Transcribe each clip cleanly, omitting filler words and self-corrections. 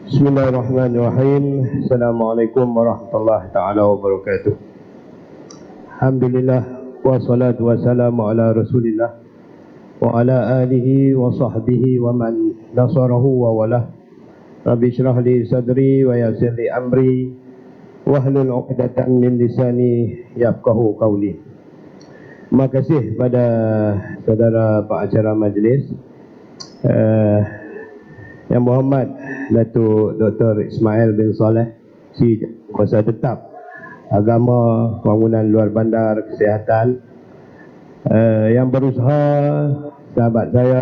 Bismillahirrahmanirrahim. Assalamualaikum warahmatullahi ta'ala wabarakatuh. Alhamdulillah wassalatu wassalamu ala rasulillah wa ala alihi wa sahbihi wa man nasarahu wa walah. Rabbi syrah li sadri wa yassir li amri wahlul 'uqdatam min lisani yafqahu qawli. Terima kasih pada saudara Pak Acara Majlis, Yang Muhammad Datuk Dr. Ismail bin Saleh, si Kuasa Tetap Agama Bangunan Luar Bandar Kesihatan, yang berusaha sahabat saya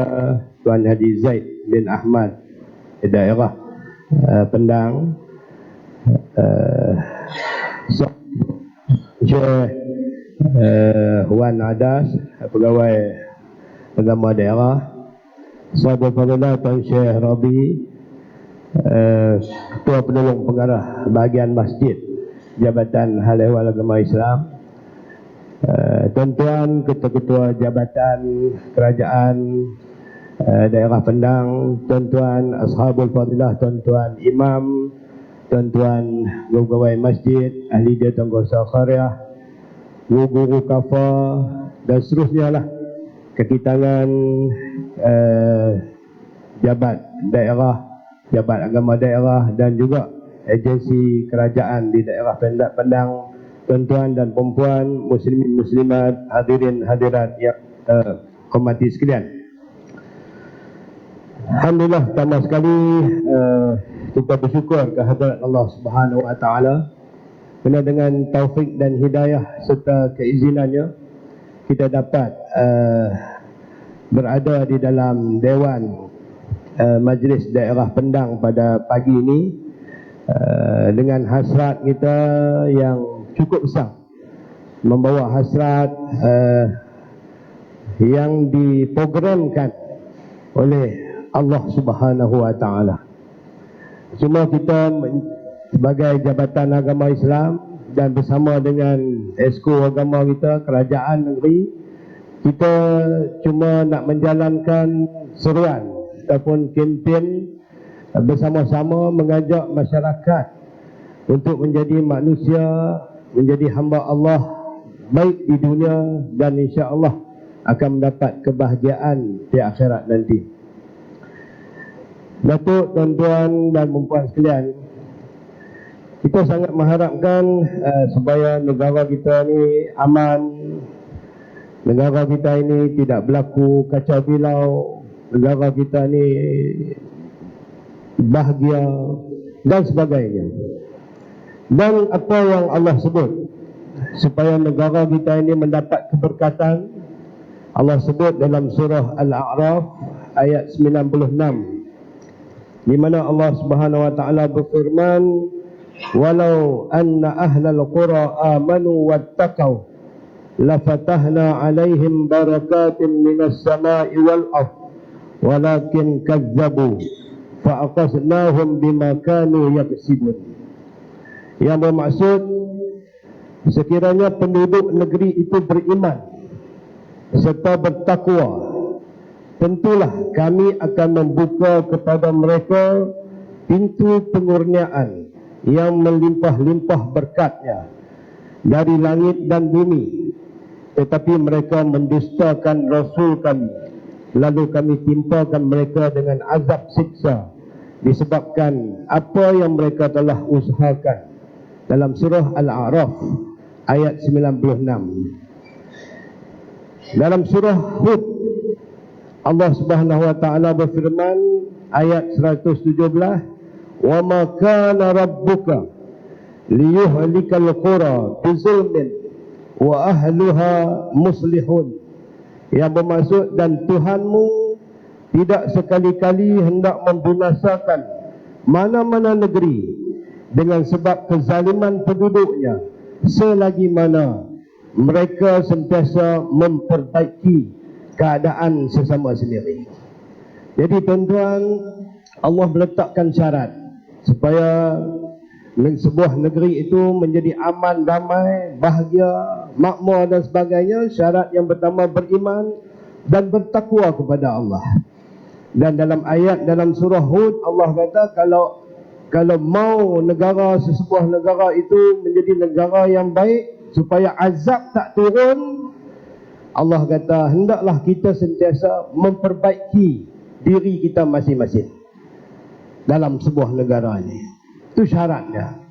Tuan Haji Zaid bin Ahmad di daerah Pendang, Syekh Wan Adas, pegawai agama daerah, Sahabat Fadilah Tuan Syekh Rabi, Ketua Penolong Pengarah Bahagian Masjid Jabatan Hal Ehwal Agama Islam, tuan-tuan ketua-ketua Jabatan Kerajaan Daerah Pendang, tuan-tuan Ashabul Fadilah, tuan-tuan Imam, tuan-tuan pegawai masjid, ahli jawatan qaryah, guru-guru kafa dan seterusnya lah, kaki tangan jabat daerah, jabat agama daerah dan juga agensi kerajaan di daerah Pendang, tuan-tuan dan perempuan, muslimin muslimat, hadirin hadirat yang hormati sekalian. Alhamdulillah, pertama sekali kita bersyukur kehadirat Allah Subhanahu Wa Taala kerana dengan taufik dan hidayah serta keizinannya kita dapat berada di dalam Dewan Majlis Daerah Pendang pada pagi ini dengan hasrat kita yang cukup besar, membawa hasrat yang diprogramkan oleh Allah Subhanahu Wa Taala. Semua kita sebagai Jabatan Agama Islam dan bersama dengan Esko Agama kita, Kerajaan Negeri, kita cuma nak menjalankan seruan ataupun kempen bersama-sama mengajak masyarakat untuk menjadi manusia, menjadi hamba Allah baik di dunia dan insya-Allah akan mendapat kebahagiaan di akhirat nanti. Datuk, tuan-tuan dan puan sekalian, kita sangat mengharapkan supaya negara kita ni aman, negara kita ini tidak berlaku kacau bilau, negara kita ni bahagia dan sebagainya. Dan apa yang Allah sebut supaya negara kita ini mendapat keberkatan, Allah sebut dalam surah Al-A'raf ayat 96, di mana Allah Subhanahu Wa Taala berfirman, walau anna ahlal qura amanu wattaqau lafatahna alaihim barakatin minas samai wal ardh walakin kazzabu fa'aqasnahum bima kanu yaksibun. Yang bermaksud, sekiranya penduduk negeri itu beriman serta bertakwa, tentulah kami akan membuka kepada mereka pintu pengurniaan yang melimpah-limpah berkatnya dari langit dan bumi, tetapi mereka mendustakan Rasul kami, lalu kami timpakan mereka dengan azab siksa disebabkan apa yang mereka telah usahakan. Dalam surah Al-A'raf ayat 96. Dalam surah Hud, Allah Subhanahu Wa Taala berfirman ayat 117, wa ma kana rabbuka liyuhlikal qura bizulmin wa ahluha muslihun. Yang bermaksud, dan Tuhanmu tidak sekali-kali hendak membinasakan mana-mana negeri dengan sebab kezaliman penduduknya, selagi mana mereka sentiasa memperbaiki keadaan sesama sendiri. Jadi tuan-tuan, Allah meletakkan syarat supaya sebuah negeri itu menjadi aman, damai, bahagia, makmur dan sebagainya. Syarat yang pertama beriman dan bertakwa kepada Allah. Dan dalam ayat dalam surah Hud, Allah kata kalau kalau mau negara, sesebuah negara itu menjadi negara yang baik, supaya azab tak turun, Allah kata hendaklah kita sentiasa memperbaiki diri kita masing-masing dalam sebuah negara ini. Itu syaratnya.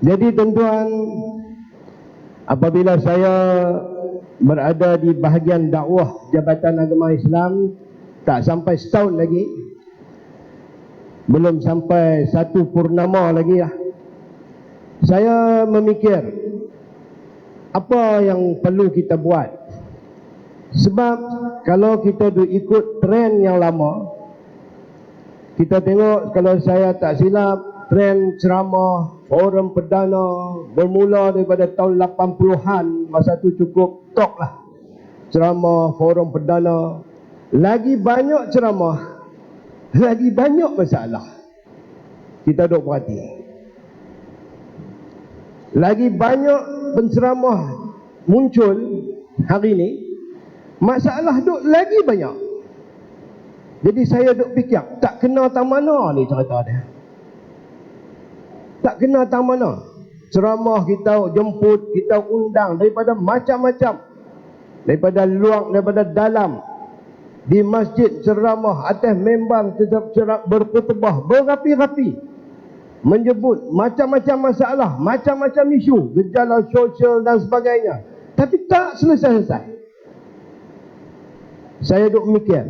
Jadi tuan-tuan, apabila saya berada di bahagian dakwah Jabatan Agama Islam, tak sampai setahun lagi, belum sampai satu purnama lagi lah, saya memikir apa yang perlu kita buat. Sebab kalau kita ikut trend yang lama, kita tengok, kalau saya tak silap, trend ceramah forum perdana bermula daripada tahun 80-an. Masa tu cukup top lah ceramah forum perdana. Lagi banyak ceramah, lagi banyak masalah. Kita duk perhati, lagi banyak penceramah muncul hari ni, masalah duk lagi banyak. Jadi saya duk fikir, tak kena tang mana ni cerita dia. Tak kena tang mana. Ceramah kita jemput, kita undang daripada macam-macam, daripada luar, daripada dalam. Di masjid ceramah, atas membar berkhutbah berapi-rapi, menyebut macam-macam masalah, macam-macam isu, gejala sosial dan sebagainya. Tapi tak selesai-selesai. Saya duk mikir,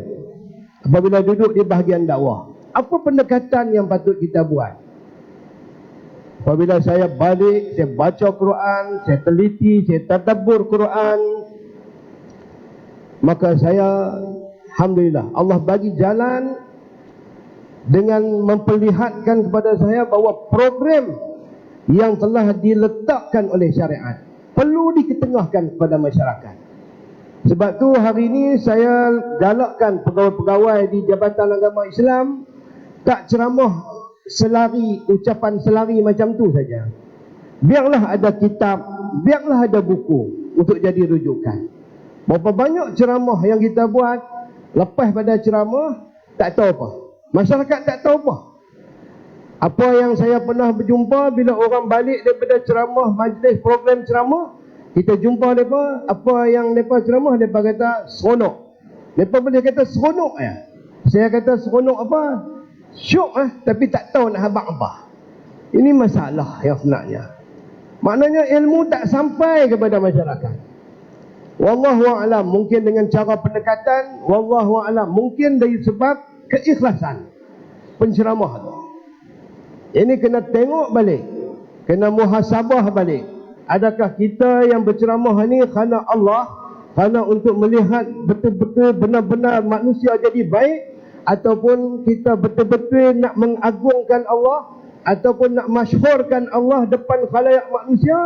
apabila duduk di bahagian dakwah, apa pendekatan yang patut kita buat? Apabila saya balik, saya baca Quran, saya teliti, saya tadabbur Quran, maka saya, alhamdulillah, Allah bagi jalan dengan memperlihatkan kepada saya bahawa program yang telah diletakkan oleh syariat perlu diketengahkan kepada masyarakat. Sebab tu hari ini saya galakkan pegawai-pegawai di Jabatan Agama Islam tak ceramah selari, ucapan selari macam tu saja. Biarlah ada kitab, biarlah ada buku untuk jadi rujukan. Berapa banyak ceramah yang kita buat, lepas pada ceramah tak tahu apa, masyarakat tak tahu apa. Apa yang saya pernah berjumpa, bila orang balik daripada ceramah, majlis program ceramah, kita jumpa mereka, apa yang mereka ceramah, mereka kata seronok. Mereka boleh kata seronok ya. Saya kata seronok apa? Syok tapi tak tahu nak habaq apa. Ini masalah yang sebenarnya. Maknanya ilmu tak sampai kepada masyarakat. Wallahu a'lam, mungkin dengan cara pendekatan, wallahu a'lam, mungkin dari sebab keikhlasan penceramah tu. Ini kena tengok balik, kena muhasabah balik. Adakah kita yang berceramah ni kerana Allah, kerana untuk melihat betul-betul benar-benar manusia jadi baik, ataupun kita betul-betul nak mengagungkan Allah, ataupun nak masyhurkan Allah depan khalayak manusia,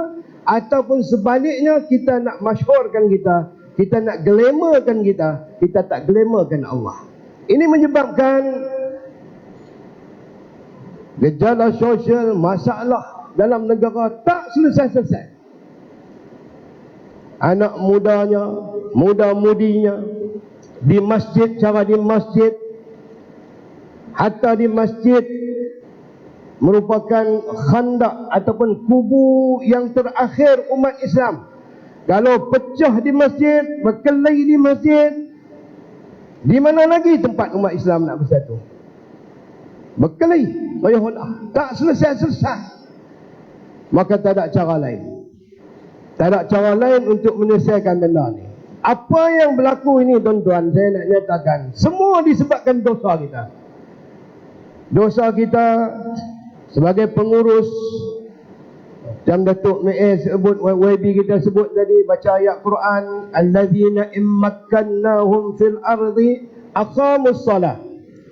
ataupun sebaliknya kita nak masyhurkan kita nak glamourkan kita tak glamourkan Allah. Ini menyebabkan gejala sosial, masalah dalam negara tak selesai-selesai. Anak mudanya, muda-mudinya di masjid, cara di masjid, hatta di masjid merupakan khandak ataupun kubu yang terakhir umat Islam. Kalau pecah di masjid, berkelahi di masjid, di mana lagi tempat umat Islam nak bersatu? Berkelahi, tak selesai-selesai. Maka tak ada cara lain. Tak ada cara lain untuk menyelesaikan benda ni. Apa yang berlaku ini tuan-tuan, saya nak nyatakan, semua disebabkan dosa kita. Dosa kita sebagai pengurus, macam Datuk Me'ez sebut, YB kita sebut tadi, baca ayat Quran, allazina immakkannahum fil ardi aqamus salah.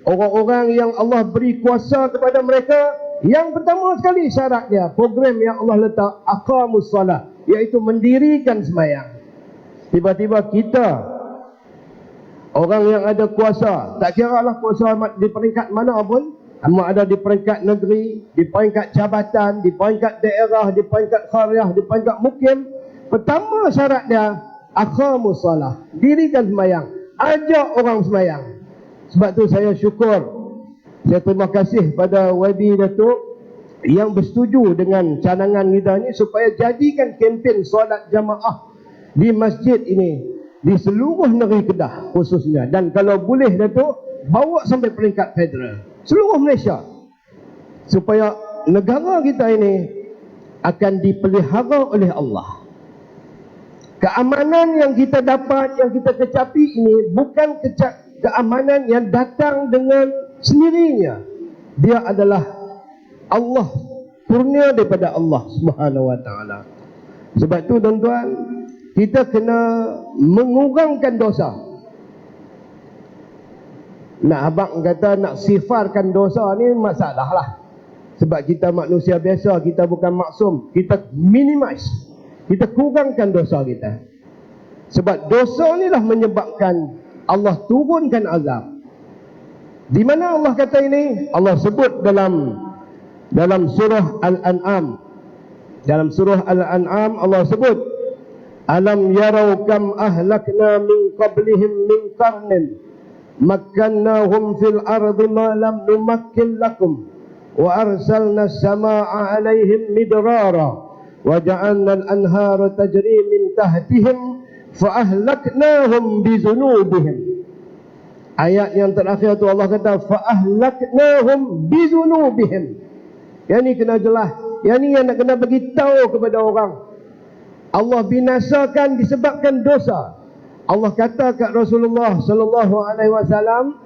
Orang-orang yang Allah beri kuasa kepada mereka, yang pertama sekali syarat dia, program yang Allah letak, aqamus salah, iaitu mendirikan sembahyang. Tiba-tiba kita, orang yang ada kuasa, tak kira lah kuasa di peringkat mana pun, sama ada di peringkat negeri, di peringkat jabatan, di peringkat daerah, di peringkat qaryah, di peringkat mukim, pertama syarat dia aqamus salah, dirikan sembahyang, ajak orang sembahyang. Sebab tu saya syukur Saya terima kasih pada YB Datuk yang bersetuju dengan cadangan kita ni supaya jadikan kempen solat jamaah di masjid ini di seluruh negeri Kedah khususnya, dan kalau boleh Datuk bawa sampai peringkat federal seluruh Malaysia, supaya negara kita ini akan dipelihara oleh Allah. Keamanan yang kita dapat, yang kita kecapi ini bukan keamanan yang datang dengan sendirinya. Dia adalah Allah, kurnia daripada Allah Subhanahu Wa Taala. Sebab tu tuan-tuan, kita kena mengurangkan dosa. Nak abang kata nak sifarkan dosa ni masalah lah. Sebab kita manusia biasa, kita bukan maksum. Kita minimize, kita kurangkan dosa kita. Sebab dosa ni lah menyebabkan Allah turunkan azab. Di mana Allah kata ini? Allah sebut dalam surah Al-An'am. Dalam surah Al-An'am Allah sebut, alam yarau kam ahlakna min qablihim min qarnin makkannahum fil ardi ma lam numakkin lakum wa arsalna as-samaa'a 'alaihim midrara wa ja'alna al-anhara tajri min tahtihim fa ahlaknahum bi dhunubihim. Ayat yang terakhir tu Allah kata fa ahlaknahum bi dhunubihim. Yang ni kena jelas. Yang ni yang nak kena bagi tahu kepada orang. Allah binasakan disebabkan dosa. Allah kata kat Rasulullah sallallahu alaihi wasallam,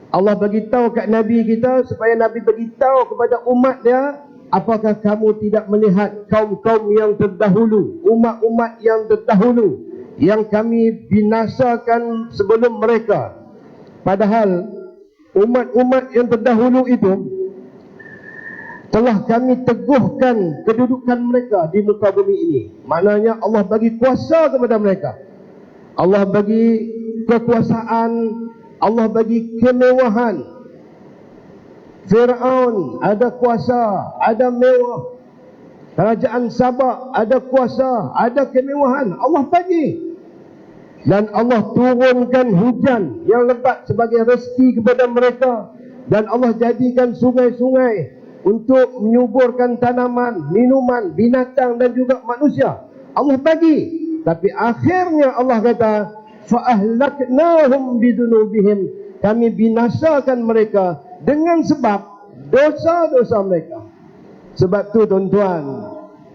Allah bagi tahu kat Nabi kita supaya Nabi bagi tahu kepada umat dia, apakah kamu tidak melihat kaum-kaum yang terdahulu, umat-umat yang terdahulu yang kami binasakan sebelum mereka. Padahal umat-umat yang terdahulu itu telah kami teguhkan kedudukan mereka di muka bumi ini. Maknanya Allah bagi kuasa kepada mereka. Allah bagi kekuasaan, Allah bagi kemewahan. Fir'aun ada kuasa, ada mewah. Kerajaan Sabak ada kuasa, ada kemewahan. Allah bagi. Dan Allah turunkan hujan yang lebat sebagai rezeki kepada mereka. Dan Allah jadikan sungai-sungai untuk menyuburkan tanaman, minuman, binatang dan juga manusia. Allah bagi. Tapi akhirnya Allah kata, فَأَهْلَكْنَاهُمْ بِذُنُوبِهِمْ. Kami binasakan mereka dengan sebab dosa-dosa mereka. Sebab tu tuan-tuan,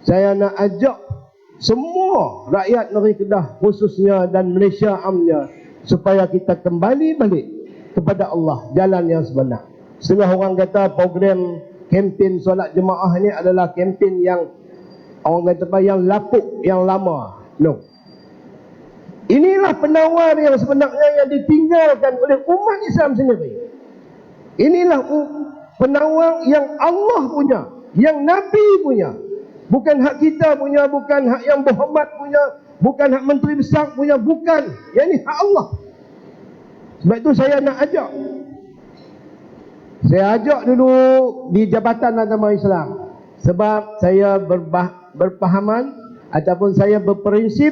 saya nak ajak semua rakyat negeri Kedah khususnya dan Malaysia amnya, supaya kita kembali balik kepada Allah, jalan yang sebenar. Setengah orang kata program kempen solat jemaah ni adalah kempen yang orang kata apa, yang lapuk, yang lama. No. Inilah penawar yang sebenarnya yang ditinggalkan oleh umat Islam sendiri. Inilah penawar yang Allah punya, yang Nabi punya. Bukan hak kita punya, bukan hak yang Muhammad punya, bukan hak menteri besar punya, bukan. Yang ni hak Allah. Sebab itu saya nak ajak. Saya ajak dulu di Jabatan Agama Islam. Sebab saya berpahaman ataupun saya berprinsip,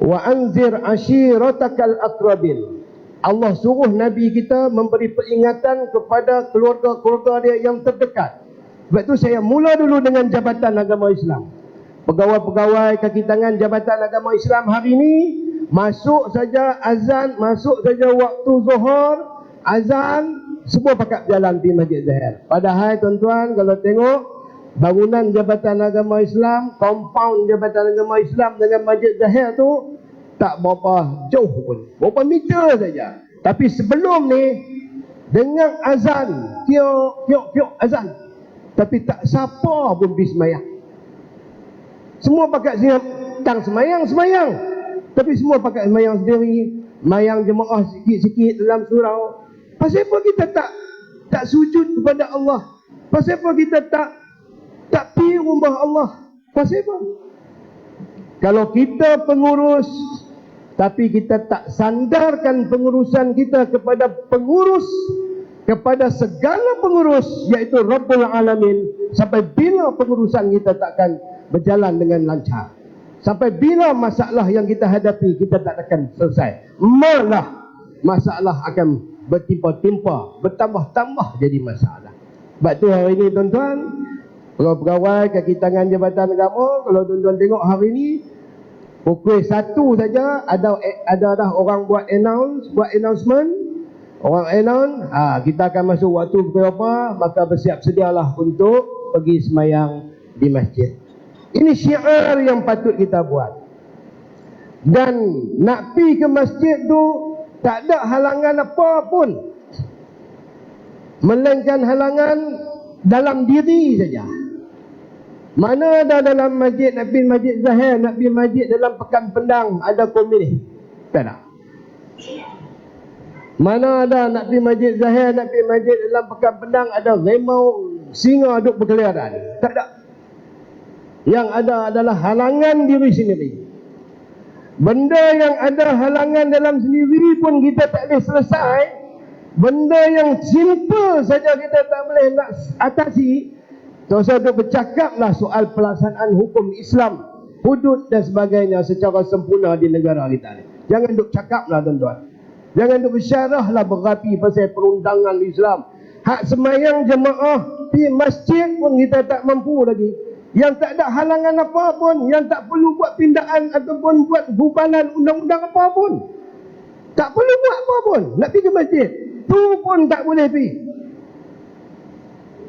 wa anzir ashiratakal aqrabin. Allah suruh Nabi kita memberi peringatan kepada keluarga-keluarga dia yang terdekat. Sebab itu saya mula dulu dengan Jabatan Agama Islam. Pegawai-pegawai kaki tangan Jabatan Agama Islam hari ini, masuk saja azan, masuk saja waktu zuhur, azan, semua pakat jalan di Masjid Zahir. Padahal tuan-tuan, kalau tengok bangunan Jabatan Agama Islam, compound Jabatan Agama Islam dengan Masjid Zahir tu tak berapa jauh pun, berapa meter saja. Tapi sebelum ni dengar azan, kiok azan, tapi tak siapa pun pergi semayang. Semua pakat tang semayang, tapi semua pakat semayang sendiri, mayang jemaah sikit-sikit dalam surau. Pasal apa kita tak sujud kepada Allah? Pasal apa kita tak pergi rumah Allah? Pasal apa? Kalau kita pengurus, tapi kita tak sandarkan pengurusan kita kepada pengurus, kepada segala pengurus, iaitu Rabbul Alamin, sampai bila pengurusan kita takkan berjalan dengan lancar? Sampai bila masalah yang kita hadapi kita tak akan selesai? Malah masalah akan bertimpa-timpa, bertambah-tambah jadi masalah. Sebab tu hari ini tuan-tuan, pegawai kaki tangan Jabatan Agama, kalau tuan-tuan tengok hari ini, pukul 1 saja ada dah orang buat announcement. Orang announce, kita akan masuk waktu pukul apa, maka bersiap sedialah untuk pergi semayang di masjid. Ini syiar yang patut kita buat. Dan nak pergi ke masjid tu tak ada halangan apa pun, melainkan halangan dalam diri saja. Mana ada dalam masjid, nak pergi masjid Zahir, nak pergi masjid dalam Pekan Pendang ada komunis? Tak ada. Mana ada nak pergi masjid Zahir, nak pergi masjid dalam Pekan Pendang ada remau singa duk berkeliaran? Tak ada. Yang ada adalah halangan diri sendiri. Benda yang ada halangan dalam sendiri pun kita tak boleh selesai. Benda yang simple saja kita tak boleh nak atasi. Dosa itu bercakaplah soal pelaksanaan hukum Islam, hudud dan sebagainya secara sempurna di negara kita ni. Jangan duk cakaplah tuan-tuan. Jangan duk bersyarahlah berapi pasal perundangan Islam. Hak semayang jemaah di masjid pun kita tak mampu lagi. Yang tak ada halangan apa pun, yang tak perlu buat pindaan ataupun buat gubalan undang-undang apa pun. Tak perlu buat apa pun, nak pergi ke masjid. Tu pun tak boleh pergi.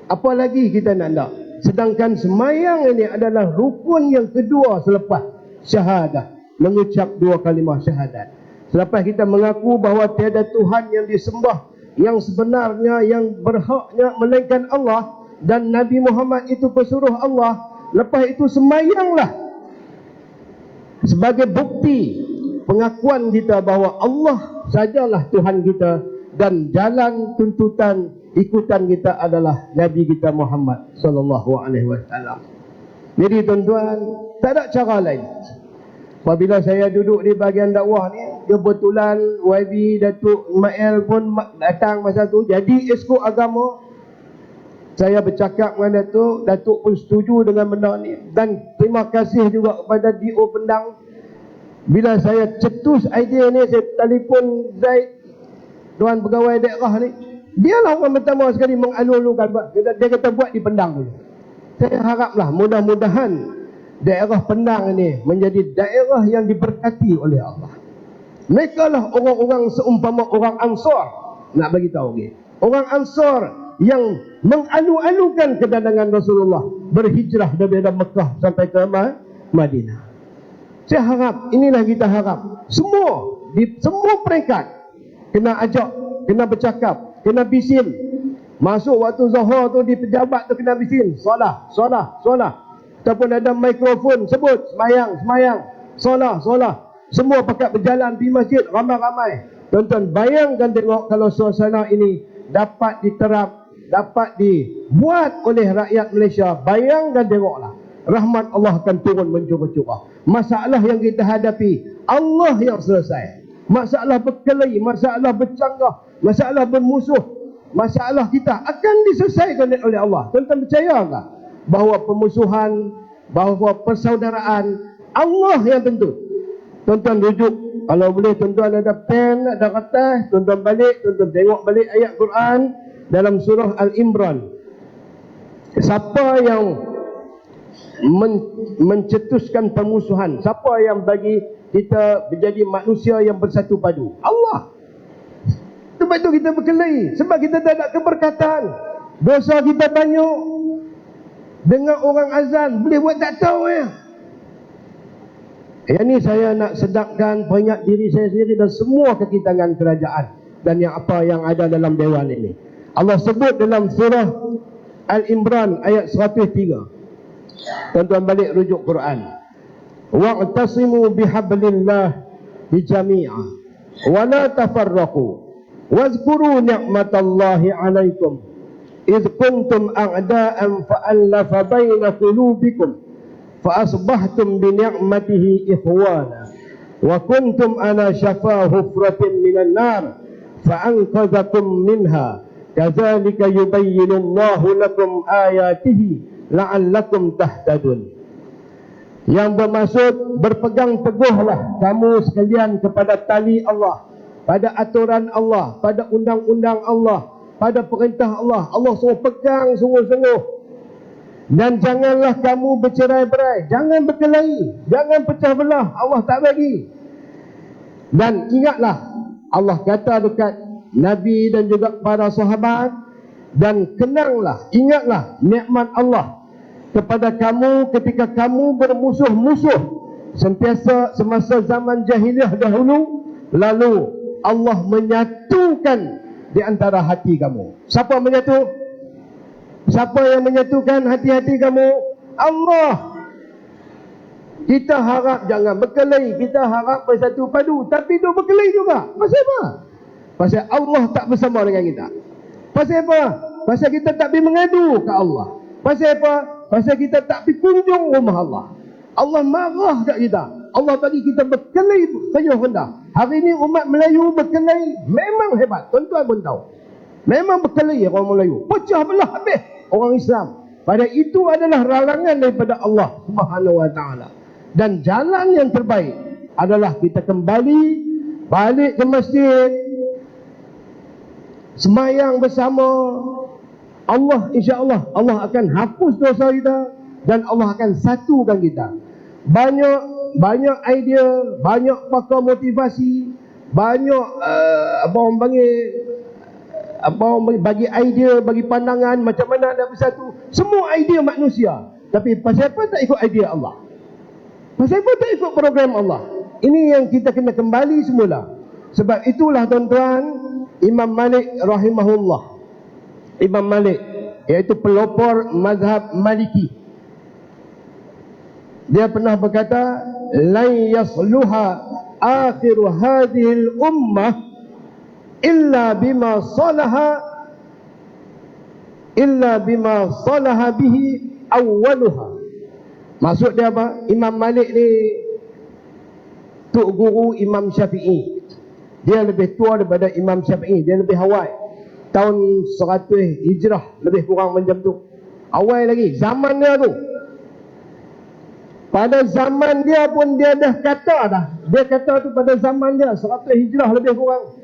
Apa lagi kita nak? Sedangkan semayang ini adalah rukun yang kedua selepas syahadah, mengucap 2 kalimah syahadat. Selepas kita mengaku bahawa tiada Tuhan yang disembah yang sebenarnya, yang berhaknya melainkan Allah, dan Nabi Muhammad itu pesuruh Allah. Lepas itu semayanglah sebagai bukti pengakuan kita bahawa Allah sajalah Tuhan kita, dan jalan tuntutan ikutan kita adalah Nabi kita Muhammad sallallahu alaihi wasallam. Jadi tuan-tuan, tak ada cara lain. Apabila saya duduk di bahagian dakwah ni, kebetulan YB Datuk Ismail pun datang masa tu jadi esko agama. Saya bercakap dengan Datuk pun setuju dengan benda ni. Dan terima kasih juga kepada DO Pendang. Bila saya cetus idea ni, saya telefon Zaid, Tuan Pegawai Daerah ni. Dialah orang pertama sekali menganu-anukan. Dia kata buat di Pendang dulu. Saya haraplah mudah-mudahan daerah Pendang ini menjadi daerah yang diberkati oleh Allah. Mereka lah orang-orang seumpama orang Ansar. Nak bagi tahu okay? Orang Ansar yang mengalu-alukan kedatangan Rasulullah berhijrah dari Mekah sampai ke Madinah. Saya harap, inilah kita harap, semua di semua peringkat kena ajak, kena bercakap, kena bisin. Masuk waktu Zuhur tu di pejabat tu kena bisin, solah. Ataupun ada mikrofon sebut semayang, solah. Semua pakat berjalan di masjid ramai-ramai. Tuan-tuan bayangkan tengok kalau suasana ini dapat diterap, dapat dibuat oleh rakyat Malaysia. Bayangkan tengoklah, rahmat Allah akan turun mencurah-curah. Masalah yang kita hadapi, Allah yang selesai. Masalah berkelahi, masalah bercanggah, masalah bermusuh, masalah kita akan diselesaikan oleh Allah. Tuan-tuan percaya tak bahawa pemusuhan, bahawa persaudaraan Allah yang tentu? Tuan-tuan rujuk, kalau boleh tuan-tuan ada pen, ada kertas, tuan-tuan balik, tuan-tuan tengok balik ayat Quran dalam surah Al-Imran. Siapa yang mencetuskan permusuhan? Siapa yang bagi kita menjadi manusia yang bersatu padu? Allah. Sebab itu kita berkelahi, sebab kita tak ada keberkatan. Dosa kita banyak. Dengar orang azan boleh buat tak tahu ya. Yang ni saya nak sedapkan peringat diri saya sendiri dan semua kekitangan kerajaan dan yang apa yang ada dalam dewan ini. Allah sebut dalam surah Al-Imran ayat 103. Tuan-tuan balik rujuk Quran. Wa'tasimu bihablillah jami'a wa la tafarraqu wazkuru ni'matallahi 'alaikum idh kuntum a'da'an fa'alafa baina qulubikum فأصبحتم بنعمته إخوانا وكنتم على شفا حفرة من النار فأنقذكم منها كذلك يبين الله لكم آياته لعلكم تهتدون. Yang bermaksud berpegang teguhlah kamu sekalian kepada tali Allah pada aturan Allah, pada undang-undang Allah, pada perintah Allah. Allah suruh pegang sungguh-sungguh. Dan janganlah kamu bercerai-berai, jangan berkelahi, jangan pecah belah. Allah tak bagi. Dan ingatlah, Allah kata dekat Nabi dan juga para sahabat, dan kenanglah, ingatlah nikmat Allah kepada kamu ketika kamu bermusuh-musuh sentiasa semasa zaman jahiliah dahulu, lalu Allah menyatukan di antara hati kamu. Siapa menyatu? Siapa yang menyatukan hati-hati kamu? Allah. Kita harap jangan berkelahi, kita harap bersatu padu, tapi duk berkelahi juga. Pasal apa? Pasal Allah tak bersama dengan kita. Pasal apa? Pasal kita tak pergi mengadu ke Allah. Pasal apa? Pasal kita tak pergi kunjung rumah Allah. Allah marah kat kita. Allah bagi kita berkelahi sayuh rendah. Hari ini umat Melayu berkelahi memang hebat. Tuan-tuan pun tahu. Memang berkelahi orang Melayu. Pecah belah habis orang Islam. Pada itu adalah larangan daripada Allah Subhanahu Wa Taala. Dan jalan yang terbaik adalah kita kembali balik ke masjid, semayang bersama. Allah, insya-Allah, Allah akan hapus dosa kita dan Allah akan satukan kita. Banyak idea, banyak pakar motivasi, banyak bagi idea, bagi pandangan macam mana nak bersatu. Semua idea manusia. Tapi pasal apa tak ikut idea Allah? Pasal apa tak ikut program Allah? Ini yang kita kena kembali semula. Sebab itulah tuan-tuan, Imam Malik rahimahullah, Imam Malik, iaitu pelopor mazhab Maliki, dia pernah berkata, la yasluha akhiru hadhil ummah illa bima salaha bihi awwaluha. Maksud dia apa? Imam Malik ni tok guru Imam Syafi'i. Dia lebih tua daripada Imam Syafi'i, dia lebih awal. Tahun 100 Hijrah, lebih kurang macam tu. Awal lagi, zaman dia tu. Pada zaman dia pun dia dah kata dah. Dia kata tu pada zaman dia 100 Hijrah lebih kurang.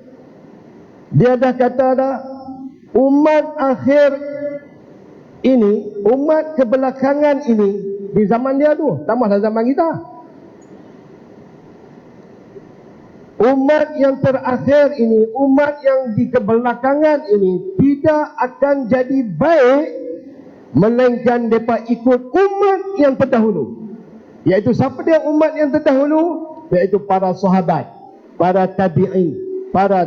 Dia dah kata dah, umat akhir ini, umat kebelakangan ini, di zaman dia tu, tambahlah zaman kita. Umat yang terakhir ini, umat yang di kebelakangan ini tidak akan jadi baik melainkan mereka ikut umat yang terdahulu. Iaitu siapa dia umat yang terdahulu? Iaitu para sahabat, para tabi'in, para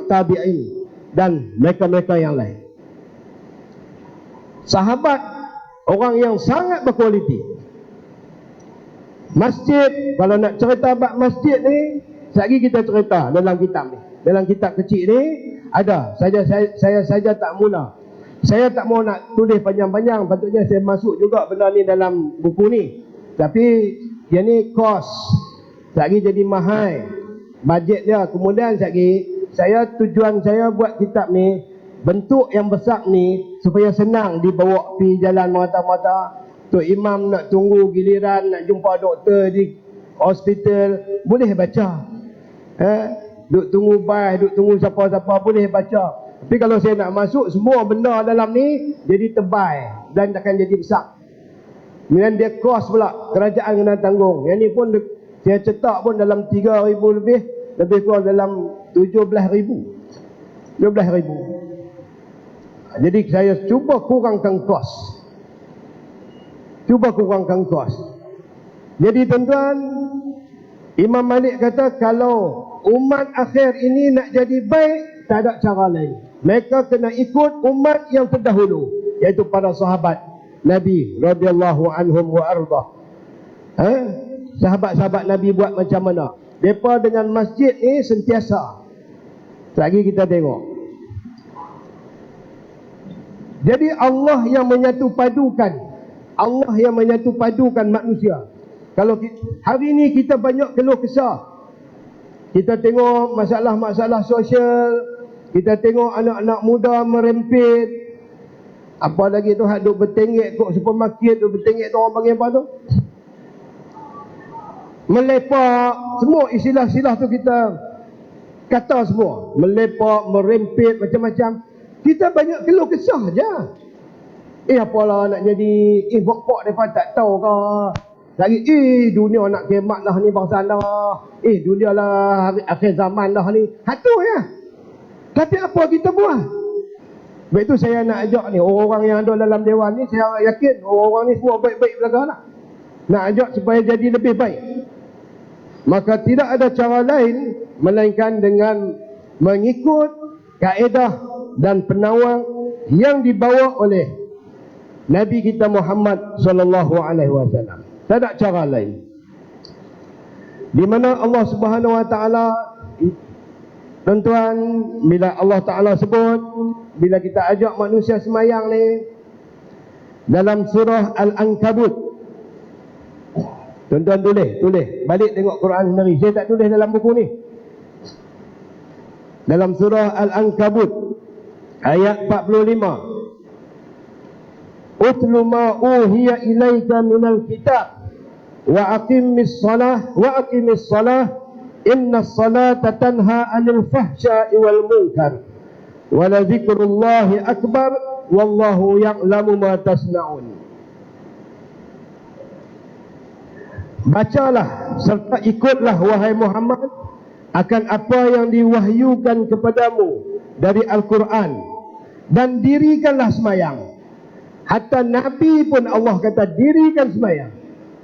tabi'in dan mereka-mereka yang lain. Sahabat, orang yang sangat berkualiti. Masjid, kalau nak cerita bab masjid ni, sekali kita cerita dalam kitab ni. Dalam kitab kecil ni ada. Saya saja tak mula. Saya tak mau nak tulis panjang-panjang. Patutnya saya masuk juga benda ni dalam buku ni. Tapi dia ni kos. Sekali jadi mahal bajet dia. Kemudian sekali tujuan saya buat kitab ni, bentuk yang besar ni supaya senang dibawa pergi jalan merata-merata. Tok Imam nak tunggu giliran nak jumpa doktor di hospital, boleh baca. Duk tunggu bas, duk tunggu siapa-siapa, boleh baca. Tapi kalau saya nak masuk semua benda dalam ni jadi tebal dan takkan jadi besar. Kemudian dia kos pula, kerajaan kena tanggung. Yang ni pun saya cetak pun dalam 3,000 lebih kurang dalam 17,000. 12,000. Jadi saya cuba kurangkan kos. Jadi tuan-tuan, Imam Malik kata kalau umat akhir ini nak jadi baik, tak ada cara lain. Mereka kena ikut umat yang terdahulu, iaitu para sahabat Nabi radhiyallahu anhum wa ardah. Sahabat-sahabat Nabi buat macam mana? Mereka dengan masjid ni sentiasa. Lagi kita tengok. Jadi Allah yang menyatu padukan manusia. Kalau hari ini kita banyak keluh kesah, kita tengok masalah-masalah sosial, kita tengok anak-anak muda merempit, apa lagi tu hak duk bertengek kat supermarket, duk bertengek tu orang panggil apa tu, melepak, semua istilah-istilah tu kita kata semua, melepak, merempit, macam-macam. Kita banyak keluh kesah je. Apalah nak jadi, pok-pok mereka tak tahu ke. Lagi, dunia nak kemat lah ni bangsa lah. Dunia lah akhir zaman lah ni. Hatu ya. Tapi apa kita buat? Sebab itu saya nak ajak ni, orang-orang yang ada dalam dewan ni, saya yakin orang-orang ni semua baik-baik belakang lah. Nak ajak supaya jadi lebih baik. Maka tidak ada cara lain melainkan dengan mengikut kaedah dan penawang yang dibawa oleh Nabi kita Muhammad sallallahu alaihi wasallam. Tak ada cara lain. Di mana Allah Subhanahu wa taala, tuan-tuan, bila Allah taala sebut, bila kita ajak manusia semayang ni dalam surah Al-Ankabut. Tuan-tuan tulis, balik tengok Quran sendiri. Saya tak tulis dalam buku ni. Dalam surah Al-Ankabut ayat 45. Utlu ma uhiya ilaika minal kitab wa aqimis salah innas salata tanha 'anil fahsya'i wal munkar wa la dzikrullahi akbar wallahu ya'lamu ma tasna'un. Bacalah serta ikutlah wahai Muhammad akan apa yang diwahyukan kepadamu dari Al-Quran, dan dirikanlah semayang. Hatta Nabi pun Allah kata dirikan semayang.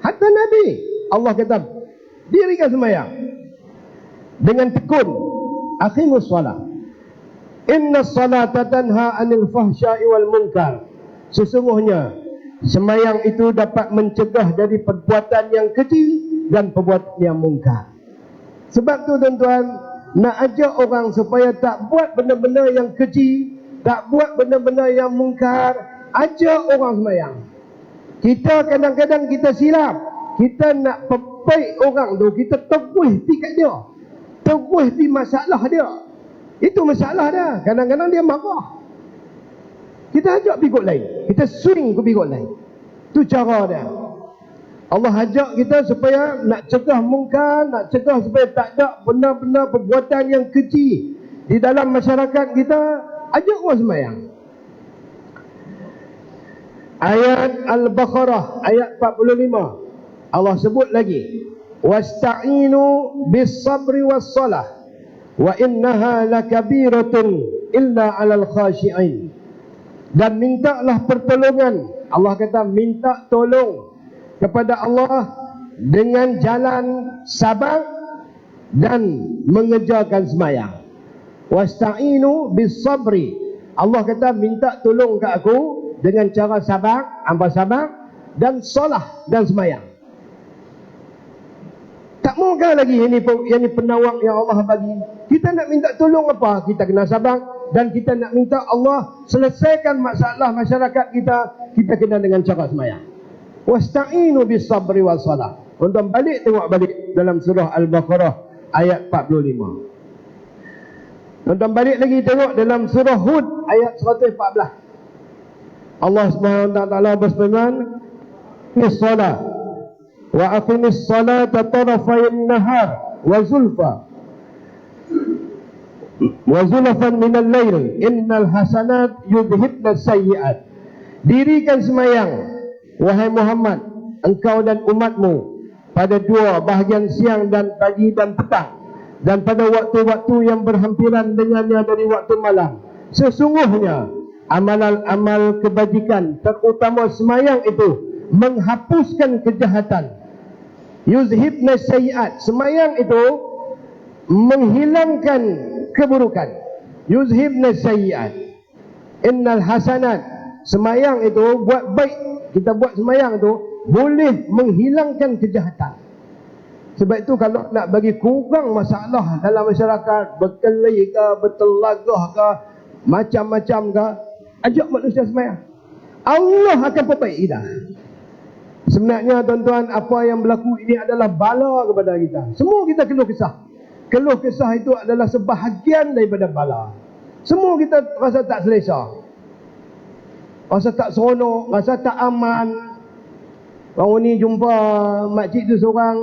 Hatta Nabi Allah kata dirikan semayang dengan tekun. Aqimus salat. Inna salata tanha 'anil fahsya'i wal munkar. Sesungguhnya semayang itu dapat mencegah dari perbuatan yang keji dan perbuatan yang mungkar. Sebab tu tuan-tuan, nak ajak orang supaya tak buat benda-benda yang keji, tak buat benda-benda yang mungkar, ajak orang semayang. Kita kadang-kadang kita silap. Kita nak perbaik orang tu, kita teguh pi kat dia. Teguh pi masalah dia. Itu masalah dia. Kadang-kadang dia marah. Kita ajak pergi kot lain. Kita swing ke pergi kot lain. Itu cara dia. Allah ajak kita supaya nak cegah mungkar, nak cegah supaya tak ada benda-benda perbuatan yang keji di dalam masyarakat kita. Ajak orang semayang. Ayat Al-Baqarah ayat 45. Allah sebut lagi, wasta'inu bis sabri was salah wa innaha lakabiratun illa 'alal khashi'in. Dan mintalah pertolongan. Allah kata minta tolong kepada Allah dengan jalan sabar dan mengerjakan semayang. Wasta'inu bis sabri. Allah kata minta tolong ke aku dengan cara sabar, hamba sabar, dan solah dan semayang. Tak maukah lagi ini penawang yang Allah bagi? Kita nak minta tolong apa? Kita kena sabar, dan kita nak minta Allah selesaikan masalah masyarakat kita. Kita kena dengan cara semayang. Wasta'inu bis sabri was salah. Tuan-tuan balik, tengok balik dalam surah Al-Baqarah ayat 45. Tuan-tuan balik lagi tengok dalam surah Hud ayat 114. Allah Subhanahu wa taala berfirman, "Bis salah wa aqimis salata tarafayn nahar wa zulfan minal lail innal hasanat yudhibna sayyi'at." Dirikan semayang wahai Muhammad, engkau dan umatmu, pada dua bahagian siang dan pagi dan petang, dan pada waktu-waktu yang berhampiran dengannya dari waktu malam. Sesungguhnya amalan-amal kebajikan, terutama semayang itu, menghapuskan kejahatan. Yuzhibna sayyi'at. Semayang itu menghilangkan keburukan. Yuzhibna sayyi'at. Innal hasanat. Semayang itu buat baik. Kita buat semayang itu boleh menghilangkan kejahatan. Sebab itu kalau nak bagi kurang masalah dalam masyarakat, berkelahi ke, bertelagah ke, macam-macam ke, ajak manusia semayang. Allah akan perbaiki dah. Sebenarnya tuan-tuan, apa yang berlaku ini adalah bala kepada kita. Semua kita keluh kesah. Keluh kesah itu adalah sebahagian daripada bala. Semua kita rasa tak selesa, rasa tak seronok, rasa tak aman. Baru ni jumpa makcik tu seorang,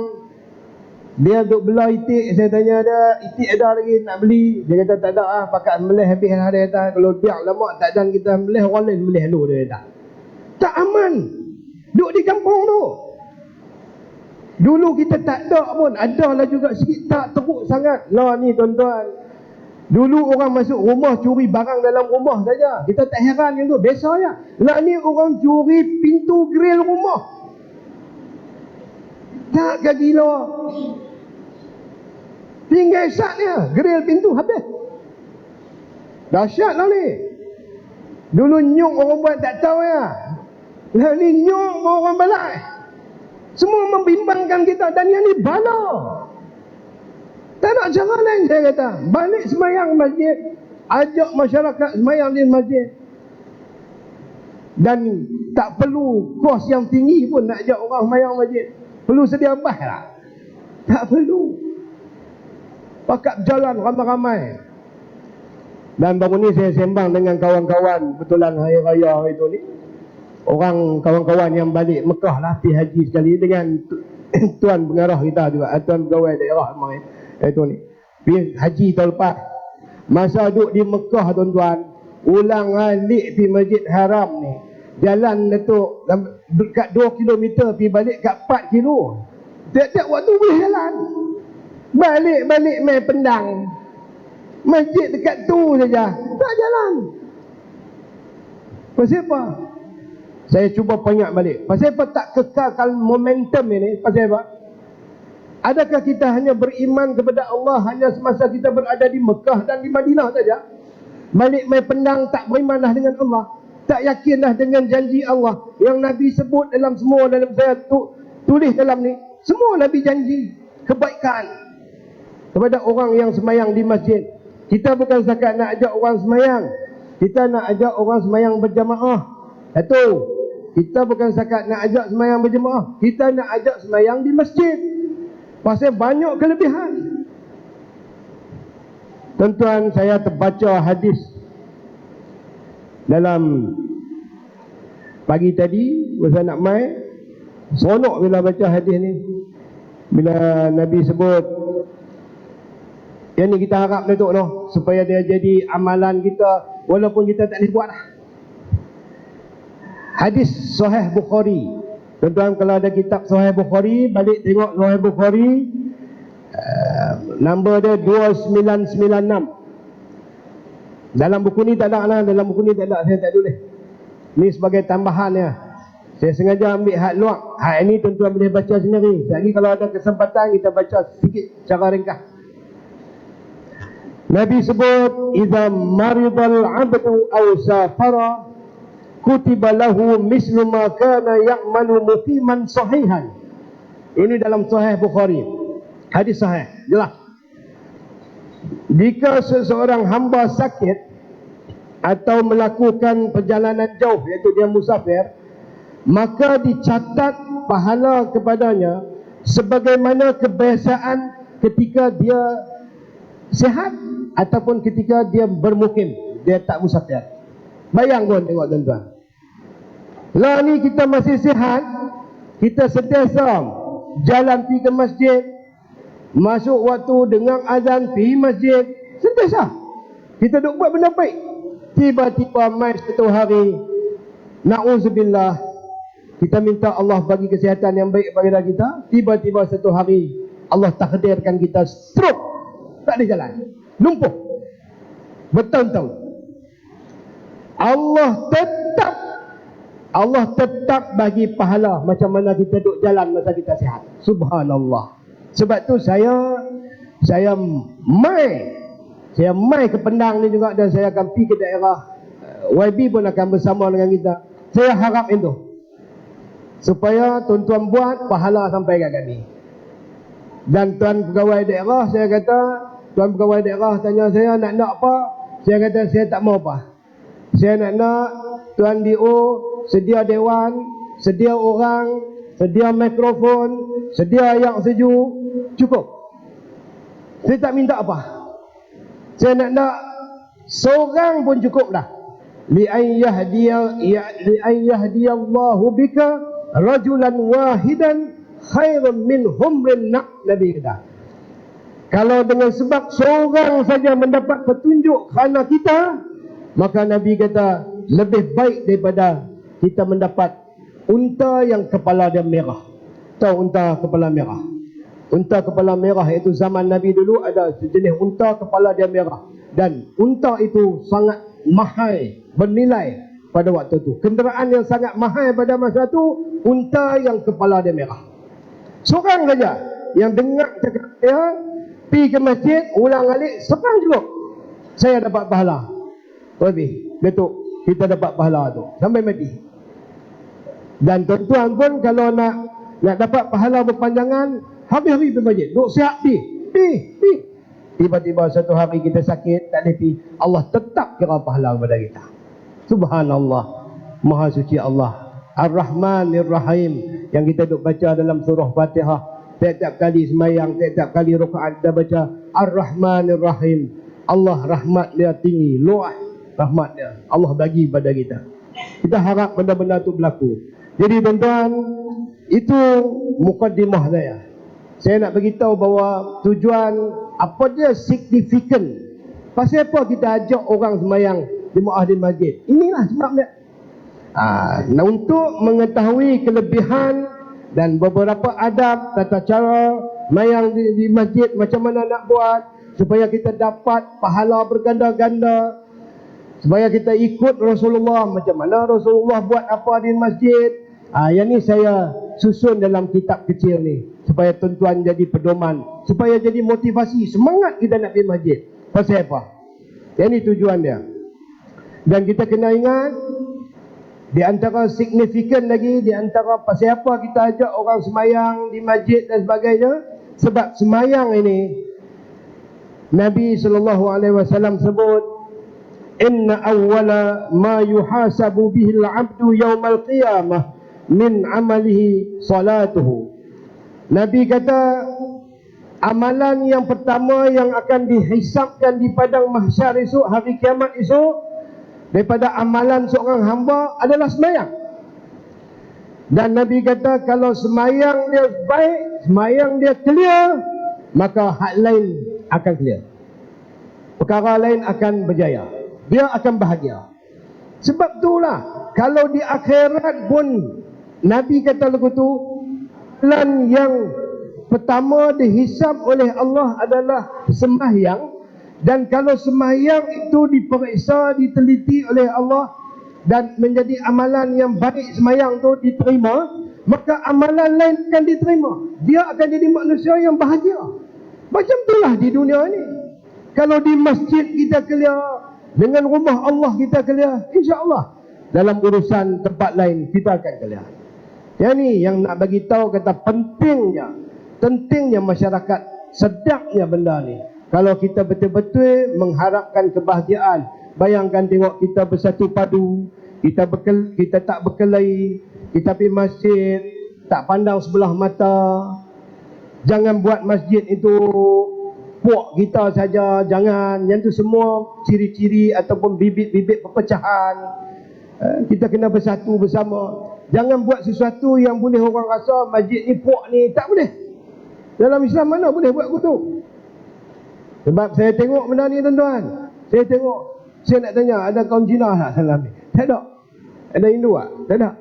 Dia duk belah itik. Saya tanya dia, itik ada lagi nak beli? Dia kata tak ada pakat melih habis lah. Dia kata kalau biar lama tak ada kita melih, orang lain melih dulu. Dia kata tak aman duk di kampung tu. Dulu kita tak ada pun, adalah juga sikit, tak teruk sangat lah ni tuan-tuan. Dulu orang masuk rumah curi barang dalam rumah saja, kita tak heran yang tu, biasa ya. Lah ni orang curi pintu grill rumah. Tak ke gila? Tinggal satnya grill pintu habis. Dahsyat lah ni. Dulu nyuk orang buat tak tahu ya. Lah ni nyuk orang balai. Semua membimbangkan kita, dan yang ni bala. Tak nak cara lain, saya kata. Balik semayang masjid, ajak masyarakat semayang di masjid. Dan tak perlu kos yang tinggi pun nak ajak orang semayang masjid. Perlu sedia bas lah? Tak perlu. Pakat jalan ramai-ramai. Dan baru ni saya sembang dengan kawan-kawan, betulan hari raya itu ni. Orang kawan-kawan yang balik Mekah lah, pergi haji sekali dengan tuan pengarah kita juga, tuan pegawai daerah memang itu ni. Pergi haji tahun lepas. Masa duduk di Mekah tuan-tuan, ulang alik pergi Masjid Haram ni. Jalan tu dekat 2 km, pergi balik kat 4 kilo. Tiap-tiap waktu boleh jalan. Balik-balik main pendang. Masjid dekat tu saja, tak jalan. Pasal apa? Saya cuba penyak balik. Pasal apa tak kekalkan momentum ini? Pasal apa? Adakah kita hanya beriman kepada Allah hanya semasa kita berada di Mekah dan di Madinah saja? Balik main pendang, tak beriman dah dengan Allah, tak yakin dah dengan janji Allah yang Nabi sebut dalam semua, dalam saya tulis dalam ni. Semua Nabi janji kebaikan kepada orang yang semayang di masjid. Kita bukan setakat nak ajak orang semayang, kita nak ajak orang semayang berjamaah. Satu, kita bukan setakat nak ajak semayang berjemaah, kita nak ajak semayang di masjid. Pasal banyak kelebihan. Tuan-tuan, saya terbaca hadis dalam pagi tadi, saya nak mai, seronok bila baca hadis ni. Bila Nabi sebut, yang ni kita harap Datuk noh, supaya dia jadi amalan kita, walaupun kita tak boleh buat lah. Hadis Sahih Bukhari. Tuan-tuan, kalau ada kitab Sahih Bukhari, balik tengok Sahih Bukhari, nombor dia 2996. Dalam buku ni tak ada lah, dalam buku ni tak ada, saya tak tulis. Ni sebagai tambahan ya. Saya sengaja ambil hak luar. Hak ini tuan-tuan boleh baca sendiri. Lagi kalau ada kesempatan kita baca sedikit secara ringkas. Nabi sebut, "Idza maridal 'abdu aw safara kutiba lahu mislu ma kana ya'malu muqiman sahihan." Ini dalam Sahih Bukhari. Hadis sahih, jelas. Jika seseorang hamba sakit atau melakukan perjalanan jauh, iaitu dia musafir, maka dicatat pahala kepadanya sebagaimana kebiasaan ketika dia sihat ataupun ketika dia bermukim, dia tak musafir. Bayang pun tengok tuan-tuan. Lah ni kita masih sihat, kita sentiasa jalan pergi ke masjid, masuk waktu dengar azan pergi masjid, sentiasa kita duk buat benda baik. Tiba-tiba mai satu hari, na'udzubillah, kita minta Allah bagi kesihatan yang baik kepada kita, tiba-tiba satu hari Allah takdirkan kita stroke, tak ada jalan, lumpuh bertahun-tahun. Allah tetap bagi pahala macam mana kita duduk jalan masa kita sihat. Subhanallah. Sebab tu saya mai ke Pendang ni juga, dan saya akan pergi ke daerah YB pun akan bersama dengan kita. Saya harap itu supaya tuan-tuan buat pahala sampai kat kami. Dan tuan pegawai daerah, saya kata, tuan pegawai daerah tanya saya nak apa? Saya kata saya tak mau apa. Saya nak Tuan DO sedia dewan, sedia orang, sedia mikrofon, sedia yang sejuk, cukup. Saya tak minta apa. Saya nak seorang pun cukup dah. Li'an yahdiyallahu bika rajulan wahidan khairun min humrin na'am. Nabi kata, kalau dengan sebab seorang saja mendapat petunjuk kerana kita, maka Nabi kata lebih baik daripada kita mendapat unta yang kepala dia merah. Tahu unta kepala merah? Unta kepala merah iaitu zaman Nabi dulu ada sejenis unta kepala dia merah, dan unta itu sangat mahal, bernilai pada waktu itu. Kenderaan yang sangat mahal pada masa itu unta yang kepala dia merah. Seorang saja yang dengar cakap dia pergi ke masjid, ulang alik, sekarang cukup saya dapat pahala. Lebih, Datuk, kita dapat pahala tu sampai mati. Dan tuan-tuan pun kalau nak dapat pahala berpanjangan, hari-hari pergi masjid, duk siap pergi. Tiba-tiba satu hari kita sakit, tak boleh pergi, Allah tetap kira pahala kepada kita. Subhanallah, Maha Suci Allah, Ar-Rahmanir Rahim, yang kita duk baca dalam surah Fatihah. Tiap-tiap kali semayang, tiap-tiap kali rakaat kita baca Ar-Rahmanir Rahim. Allah rahmat dia tinggi, luas rahmat dia, Allah bagi pada kita. Kita harap benda-benda itu berlaku. Jadi tuan-tuan, itu mukaddimah saya. Saya nak beritahu bahawa tujuan apa dia signifikan. Pasal apa kita ajak orang semayang jemaah di masjid? Inilah sebabnya. Untuk mengetahui kelebihan dan beberapa adab, tata cara mayang di masjid, macam mana nak buat supaya kita dapat pahala berganda-ganda, supaya kita ikut Rasulullah, macam mana Rasulullah buat apa di masjid. Yang ni saya susun dalam kitab kecil ni, supaya tuan-tuan jadi pedoman, supaya jadi motivasi, semangat kita nak pergi masjid. Pasal apa? Yang ni tujuan dia. Dan kita kena ingat, di antara signifikan lagi, di antara pasal apa kita ajak orang semayang di masjid dan sebagainya, sebab semayang ini Nabi SAW sebut, inna awwala ma yuhasabu bihi al-'abdu yawmal qiyamah min amalihi salatuhu. Nabi kata amalan yang pertama yang akan dihisapkan di padang mahsyar esok, hari kiamat esok, daripada amalan seorang hamba adalah semayang. Dan Nabi kata kalau semayang dia baik, semayang dia clear, maka hak lain akan clear, perkara lain akan berjaya, dia akan bahagia. Sebab itulah kalau di akhirat pun Nabi kata lagu tu, amalan yang pertama dihisap oleh Allah adalah sembahyang. Dan kalau sembahyang itu diperiksa, diteliti oleh Allah dan menjadi amalan yang baik, sembahyang itu diterima, maka amalan lain akan diterima. Dia akan jadi manusia yang bahagia. Macam itulah di dunia ini. Kalau di masjid kita clear, dengan rumah Allah kita clear, insya-Allah dalam urusan tempat lain kita akan clear. Yang ni yang nak bagi tahu kata pentingnya masyarakat, sedapnya benda ni. Kalau kita betul-betul mengharapkan kebahagiaan, bayangkan tengok kita bersatu padu, kita tak berkelahi, kita pergi masjid, tak pandang sebelah mata. Jangan buat masjid itu puak kita saja, jangan. Yang tu semua ciri-ciri ataupun bibit-bibit perpecahan. Kita kena bersatu bersama. Jangan buat sesuatu yang boleh orang rasa masjid ni puak ni, tak boleh. Dalam Islam mana boleh buat begitu? Sebab saya tengok benda ni tuan-tuan. Saya nak tanya, ada kaum Cina tak salam ni? Tak ada. Ada Hindu tak? Tak ada.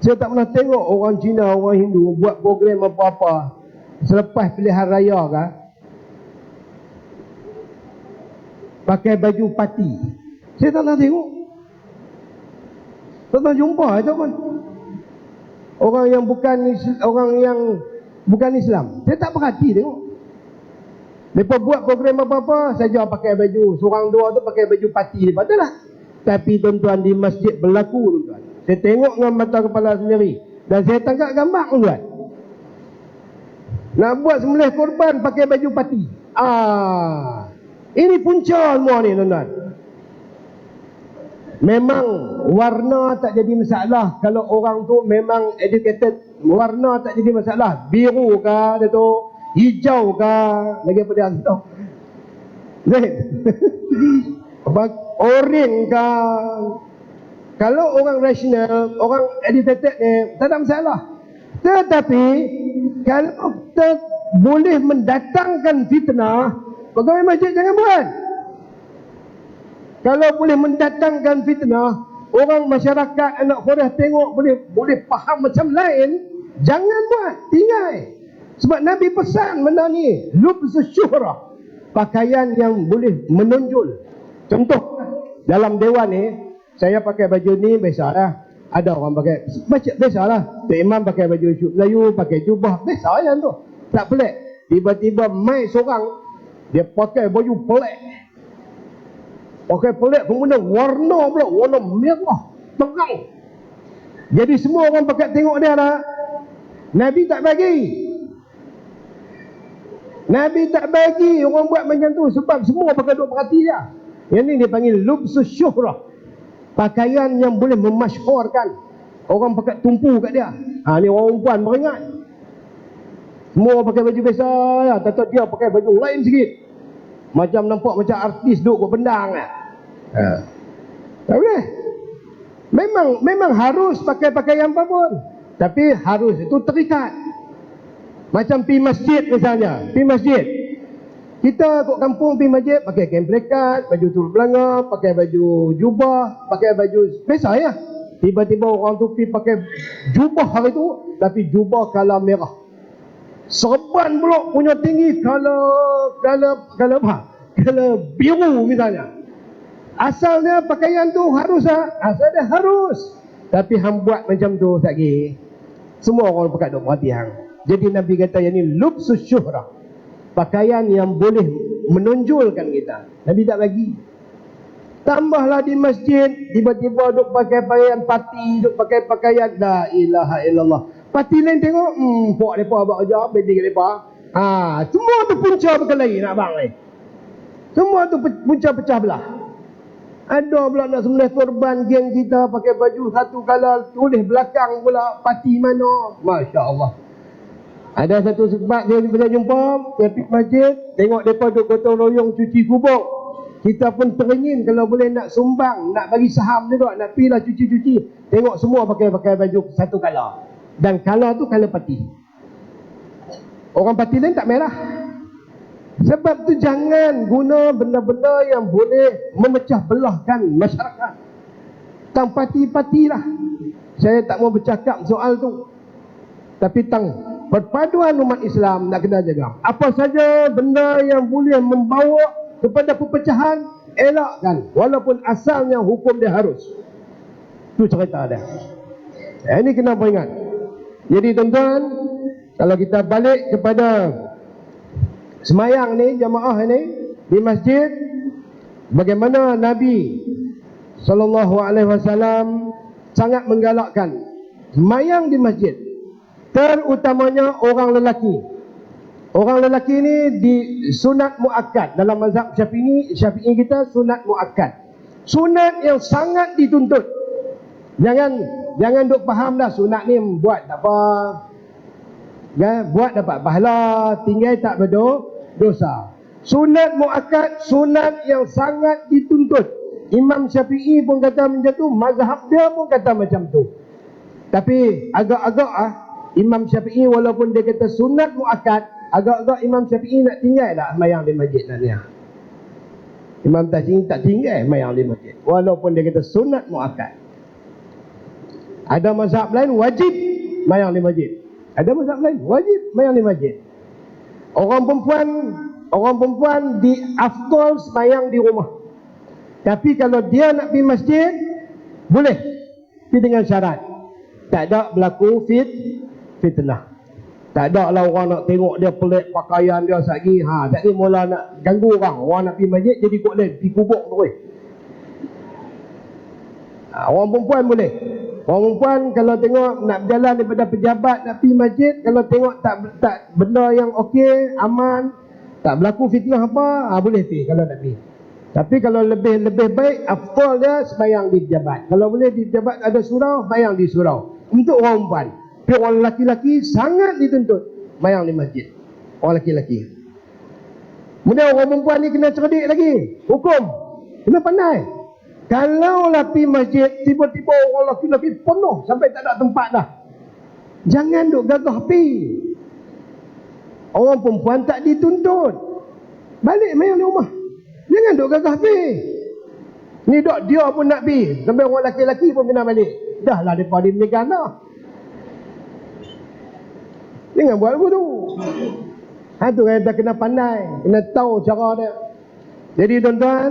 Saya tak pernah tengok orang Cina, orang Hindu buat program apa-apa selepas pilihan raya kan, pakai baju parti. Saya tak pernah tengok. Tak pernah jumpa itu pun. Orang yang bukan Islam. Saya tak perhati tengok. Mereka buat program apa-apa saja pakai baju, seorang dua tu pakai baju parti, betul lah. Tapi tuan-tuan di masjid berlaku tuan-tuan. Saya tengok dengan mata kepala sendiri dan saya tangkap gambar tuan-tuan. Nak buat sembelih korban pakai baju parti. Ini punca semua ni tuan-tuan. Memang warna tak jadi masalah kalau orang tu memang educated. Warna tak jadi masalah. Biru kah dia tu, hijau kah, lagi apa dia tahu. Oren kah. Kalau orang rasional, orang educated ni tak ada masalah. Tetapi kalau kita boleh mendatangkan fitnah, pegawai masjid jangan buat. Kalau boleh mendatangkan fitnah, orang masyarakat anak Korea tengok boleh faham macam lain, jangan buat, tinggal. Sebab Nabi pesan benda ni, lubsus syuhrah, pakaian yang boleh menonjol. Contoh, dalam dewan ni, saya pakai baju ni biasalah. Ada orang pakai macam biasalah. Tok Imam pakai baju syuk Melayu, pakai jubah, biasa je tu. Tak pelik. Tiba-tiba mai seorang dia pakai baju pelik. Pakai pelik kemudian warna pula, warna merah terang. Jadi semua orang pakai tengok dia lah. Nabi tak bagi. Nabi tak bagi orang buat macam tu sebab semua pakai duk perhati dia. Yang ni dia panggil lubsus syuhrah. Pakaian yang boleh memasyhurkan. Orang pakai tumpu kat dia. Ni orang perempuan beringat. Semua pakai baju biasa ya. Tetap dia pakai baju lain sikit. Macam nampak macam artis duk buat bendang lah. Tak boleh. Memang harus pakai pakaian apa pun. Tapi harus itu terikat. Macam pergi masjid misalnya. Pergi masjid. Kita kat kampung pergi masjid pakai kain pelikat, baju turut belanga, pakai baju jubah, pakai baju biasa ya. Tiba-tiba orang tu pergi pakai jubah hari tu, tapi jubah kala merah. Serban pula punya tinggi kala apa? Kala biru misalnya. Asalnya pakaian tu harus lah. Asal dia harus. Tapi hang buat macam tu lagi. Semua orang pakai duk perhati hang. Jadi Nabi kata yang ni lubsus syuhrah. Pakaian yang boleh menonjolkan kita. Nabi tak bagi. Tambahlah di masjid, tiba-tiba duk pakai pakaian parti, duk pakai pakaian la ilaha illallah. Parti lain tengok, puak depa buat kerja, bedi kat depa. Semua tu punca berkelahi nak bang ni. Semua tu punca pecah belah. Ada pula nak sembelih korban geng kita pakai baju satu colour, tulis belakang pula parti mana. Masya-Allah. Ada satu sebab dia jumpa, dia pergi masjid, tengok mereka duk gotong royong cuci kubur. Kita pun teringin kalau boleh nak sumbang, nak bagi saham juga, nak pergilah cuci-cuci. Tengok semua pakai baju satu colour. Dan colour tu colour parti. Orang parti lain tak merah. Sebab tu jangan guna benda-benda yang boleh memecah belahkan masyarakat. Tang parti-parti lah. Saya tak mau bercakap soal tu. Tapi perpaduan umat Islam nak kena jaga. Apa saja benda yang boleh membawa kepada perpecahan, elakkan. Walaupun asalnya hukum dia harus. Itu cerita dia. Ini kena ingat. Jadi tuan-tuan, kalau kita balik kepada semayang ni, jamaah ni di masjid, bagaimana Nabi SAW sangat menggalakkan semayang di masjid. Terutamanya orang lelaki. Orang lelaki ni di sunat muakkad. Dalam mazhab Syafi'i kita sunat muakkad. Sunat yang sangat dituntut. Jangan duk faham dah sunat ni buat tak apa. Buat dapat pahala, tinggal tak berdosa. Sunat muakkad, sunat yang sangat dituntut. Imam Syafi'i pun kata macam tu, mazhab dia pun kata macam tu. Tapi agak-agak Imam Syafi'i walaupun dia kata sunat muakkad, agak-agak Imam Syafi'i nak tinggal tak semayang di masjid nanti. Imam Syafi'i tak tinggal semayang di masjid walaupun dia kata sunat muakkad. Ada mazhab lain wajib semayang di masjid. Ada mazhab lain wajib semayang di masjid. Orang perempuan di afdal semayang di rumah. Tapi kalau dia nak pergi masjid, boleh. Tapi dengan syarat tak ada berlaku fitnah. Tak ada lah orang nak tengok dia pelik pakaian dia sagi. Tak ada mula nak ganggu orang. Orang nak pergi masjid jadi kot lain, pergi kubur terus. Orang perempuan boleh. Orang perempuan kalau tengok nak berjalan daripada pejabat nak pergi masjid, kalau tengok tak benda yang okey, aman, tak berlaku fitnah apa, boleh pergi kalau nak pergi. Tapi kalau lebih baik, afdal dia sembahyang di pejabat. Kalau boleh di pejabat ada surau, sembahyang di surau. Untuk orang perempuan. Tapi orang lelaki-lelaki sangat dituntut sembahyang di masjid. Orang lelaki-lelaki. Kemudian orang perempuan ni kena cerdik lagi. Hukum. Kena pandai. Kalau lah pergi masjid, tiba-tiba orang lelaki-lelaki penuh sampai tak ada tempat dah. Jangan duk gagah pi. Orang perempuan tak dituntut. Balik main di rumah. Jangan duk gagah pi. Ni dok dia pun nak pi. Sampai orang lelaki-lelaki pun kena balik. Dah lah mereka di menikah dah. Jangan buat begitu. Tu kita kena pandai, kena tahu cara dia. Jadi tuan-tuan,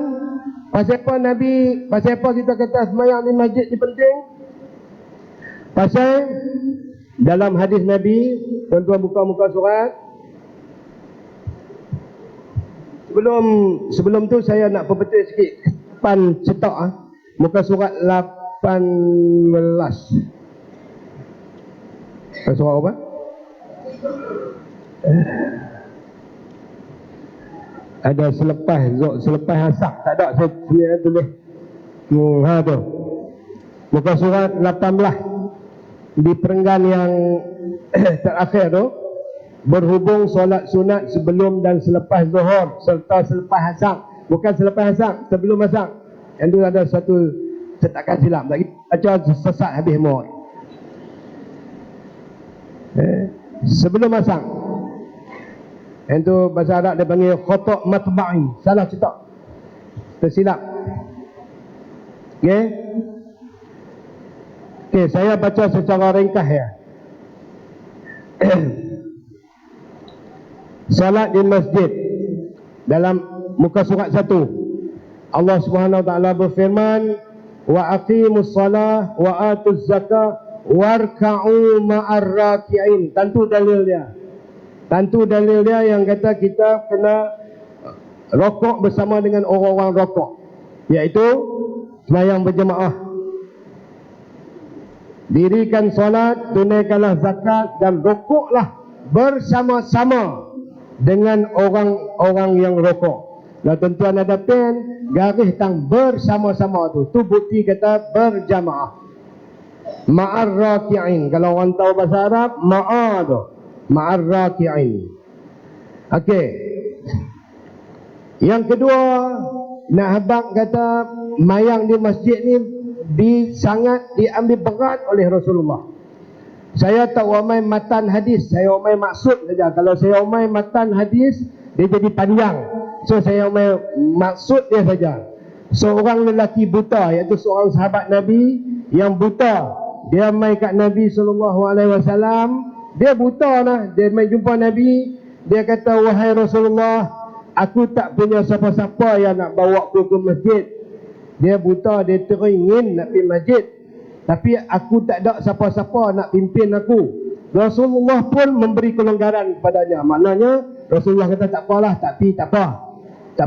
pasal apa Nabi, pasal apa kita kata sembahyang di masjid ni penting? Pasal dalam hadis Nabi, tuan-tuan buka muka surat. Sebelum tu saya nak perbetul sikit. Depan cetak muka surat 18. Surat apa? Ada selepas asak. Tak ada, saya tulis tu. Muka surat 18 di perenggan yang terakhir tu, berhubung solat sunat sebelum dan selepas zuhur serta selepas asak. Bukan selepas asak, sebelum asak. Yang tu ada satu cetakan silap lagi, baca sesat habis muat. Sebelum asak. Yang tu bahasa Arab dia panggil khotok matba'i, salah cetak, tersilap. Okey, saya baca secara ringkas ya. Salat di masjid, dalam muka surat 1, Allah Subhanahu wa taala berfirman, wa aqimus salah wa atuz zakah warka'u ma'ar raki'in. Tentu dalil dia yang kata kita kena rokok bersama dengan orang-orang rokok, iaitu sembahyang berjemaah, dirikan solat, tunaikanlah zakat dan rokoklah bersama-sama dengan orang-orang yang rokok. Nah, tuan-tuan ada pen, garis tang bersama-sama tu bukti kata berjamaah. Ma'ar raki'in, kalau orang tahu bahasa Arab, ma'a tu ma'ar raki'in. Okey. Yang kedua, nak habaq kata mayang di masjid ni sangat diambil berat oleh Rasulullah. Saya tak umai matan hadis, saya umai maksud saja. Kalau saya umai matan hadis, dia jadi panjang. So saya umai maksud dia saja. Seorang lelaki buta, iaitu seorang sahabat Nabi yang buta, dia mai kat Nabi SAW. Dia buta lah, dia mai jumpa Nabi. Dia kata, wahai Rasulullah, aku tak punya siapa-siapa yang nak bawa aku ke masjid. Dia buta, dia teringin nak pergi masjid, tapi aku tak ada siapa-siapa nak pimpin aku. Rasulullah pun memberi kelonggaran kepadanya. Maknanya Rasulullah kata, tak apalah, tak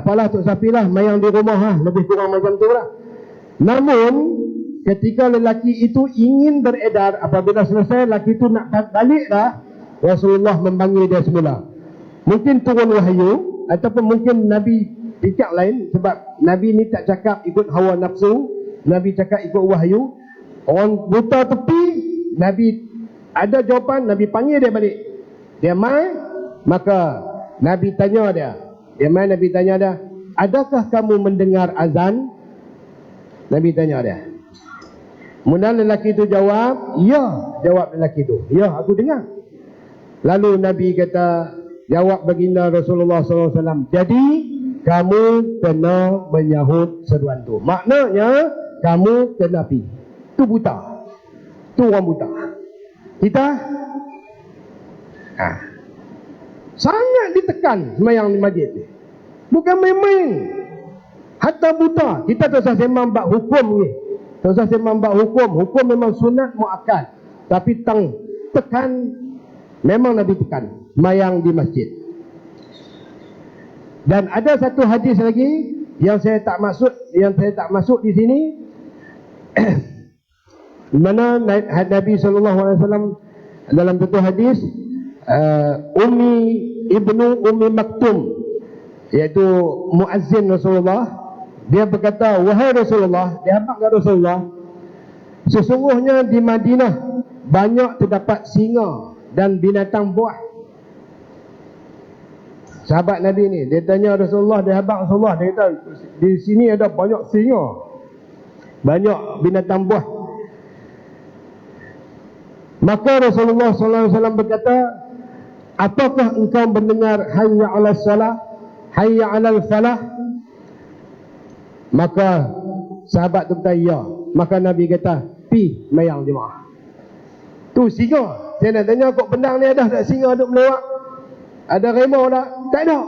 apalah Tok Safilah, mayang di rumah lebih kurang macam tu lah. Namun ketika lelaki itu ingin beredar, apabila selesai lelaki itu nak balik dah, Rasulullah memanggil dia semula. Mungkin turun wahyu, ataupun mungkin Nabi fikir lain, sebab Nabi ni tak cakap ikut hawa nafsu, Nabi cakap ikut wahyu. Orang buta tepi, Nabi ada jawapan, Nabi panggil dia balik. Dia mai, maka Nabi tanya dia. Dia mai, Nabi tanya dia, adakah kamu mendengar azan? Nabi tanya dia. Kemudian lelaki itu jawab, ya. Jawab lelaki itu, ya, aku dengar. Lalu Nabi kata, jawab baginda Rasulullah SAW, jadi kamu kena menyahut seruan tu. Maknanya kamu kena pergi. Itu buta, itu orang buta. Kita sangat ditekan sembahyang di masjid ni, bukan main-main. Hatta buta kita tak usah sembang bab hukum ni, tak usah sembang bab hukum memang sunat muakkad, tapi tekan, memang Nabi tekan sembahyang di masjid. Dan ada satu hadis lagi yang saya tak maksud di sini. Mana Nabi SAW dalam satu hadis, Ummi Maktum, iaitu muazzin Rasulullah, dia berkata, wahai Rasulullah, dia habaq kepada Rasulullah, sesungguhnya di Madinah banyak terdapat singa dan binatang buah. Sahabat Nabi ni, dia tanya Rasulullah, dia habaq Rasulullah, dia kata di sini ada banyak singa, banyak binatang buah. Maka Rasulullah SAW berkata, apakah engkau mendengar hayya 'alas salah, hayya 'alal falah? Maka sahabat tu kata ya. Maka Nabi kata, pi mayang jemaah. Tu singa. Saya nak tanya, kok pedang ni ada tak singa duk melawak? Ada remor tak? Tak ada.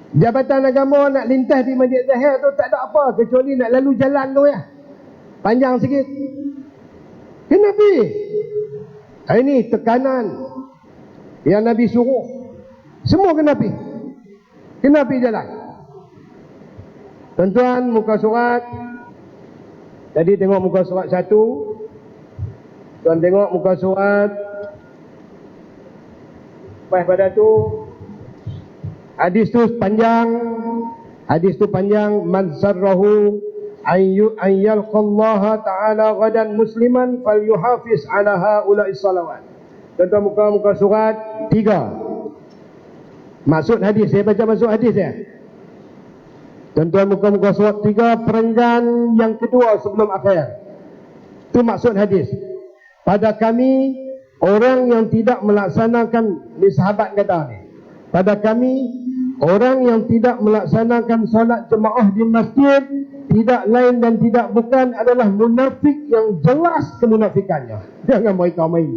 Jabatan agama nak lintas di Masjid Zahir tu tak ada apa kecuali nak lalu jalan tu ya. Panjang sikit. Kena pi. Ini tekanan yang Nabi suruh. Semua kena pi. Kena pi jalan. Tuan-tuan, muka surat. Tadi tengok muka surat 1. Tuan tengok muka surat. Lepas pada tu hadis tu panjang. Hadis tu panjang. Man sarrahu an yalqallaha ta'ala ghadan musliman falyuhafiz ala haula'i salawat. Tuan-tuan, muka surat 3. Maksud hadis, saya baca maksud hadis ya. Tuan-tuan, muka surat 3, perenggan yang kedua sebelum akhir. Itu maksud hadis. Pada kami orang yang tidak melaksanakan, ni sahabat kata ni, pada kami orang yang tidak melaksanakan solat jemaah di masjid tidak lain dan tidak bukan adalah munafik yang jelas kemunafikannya. Jangan mereka main.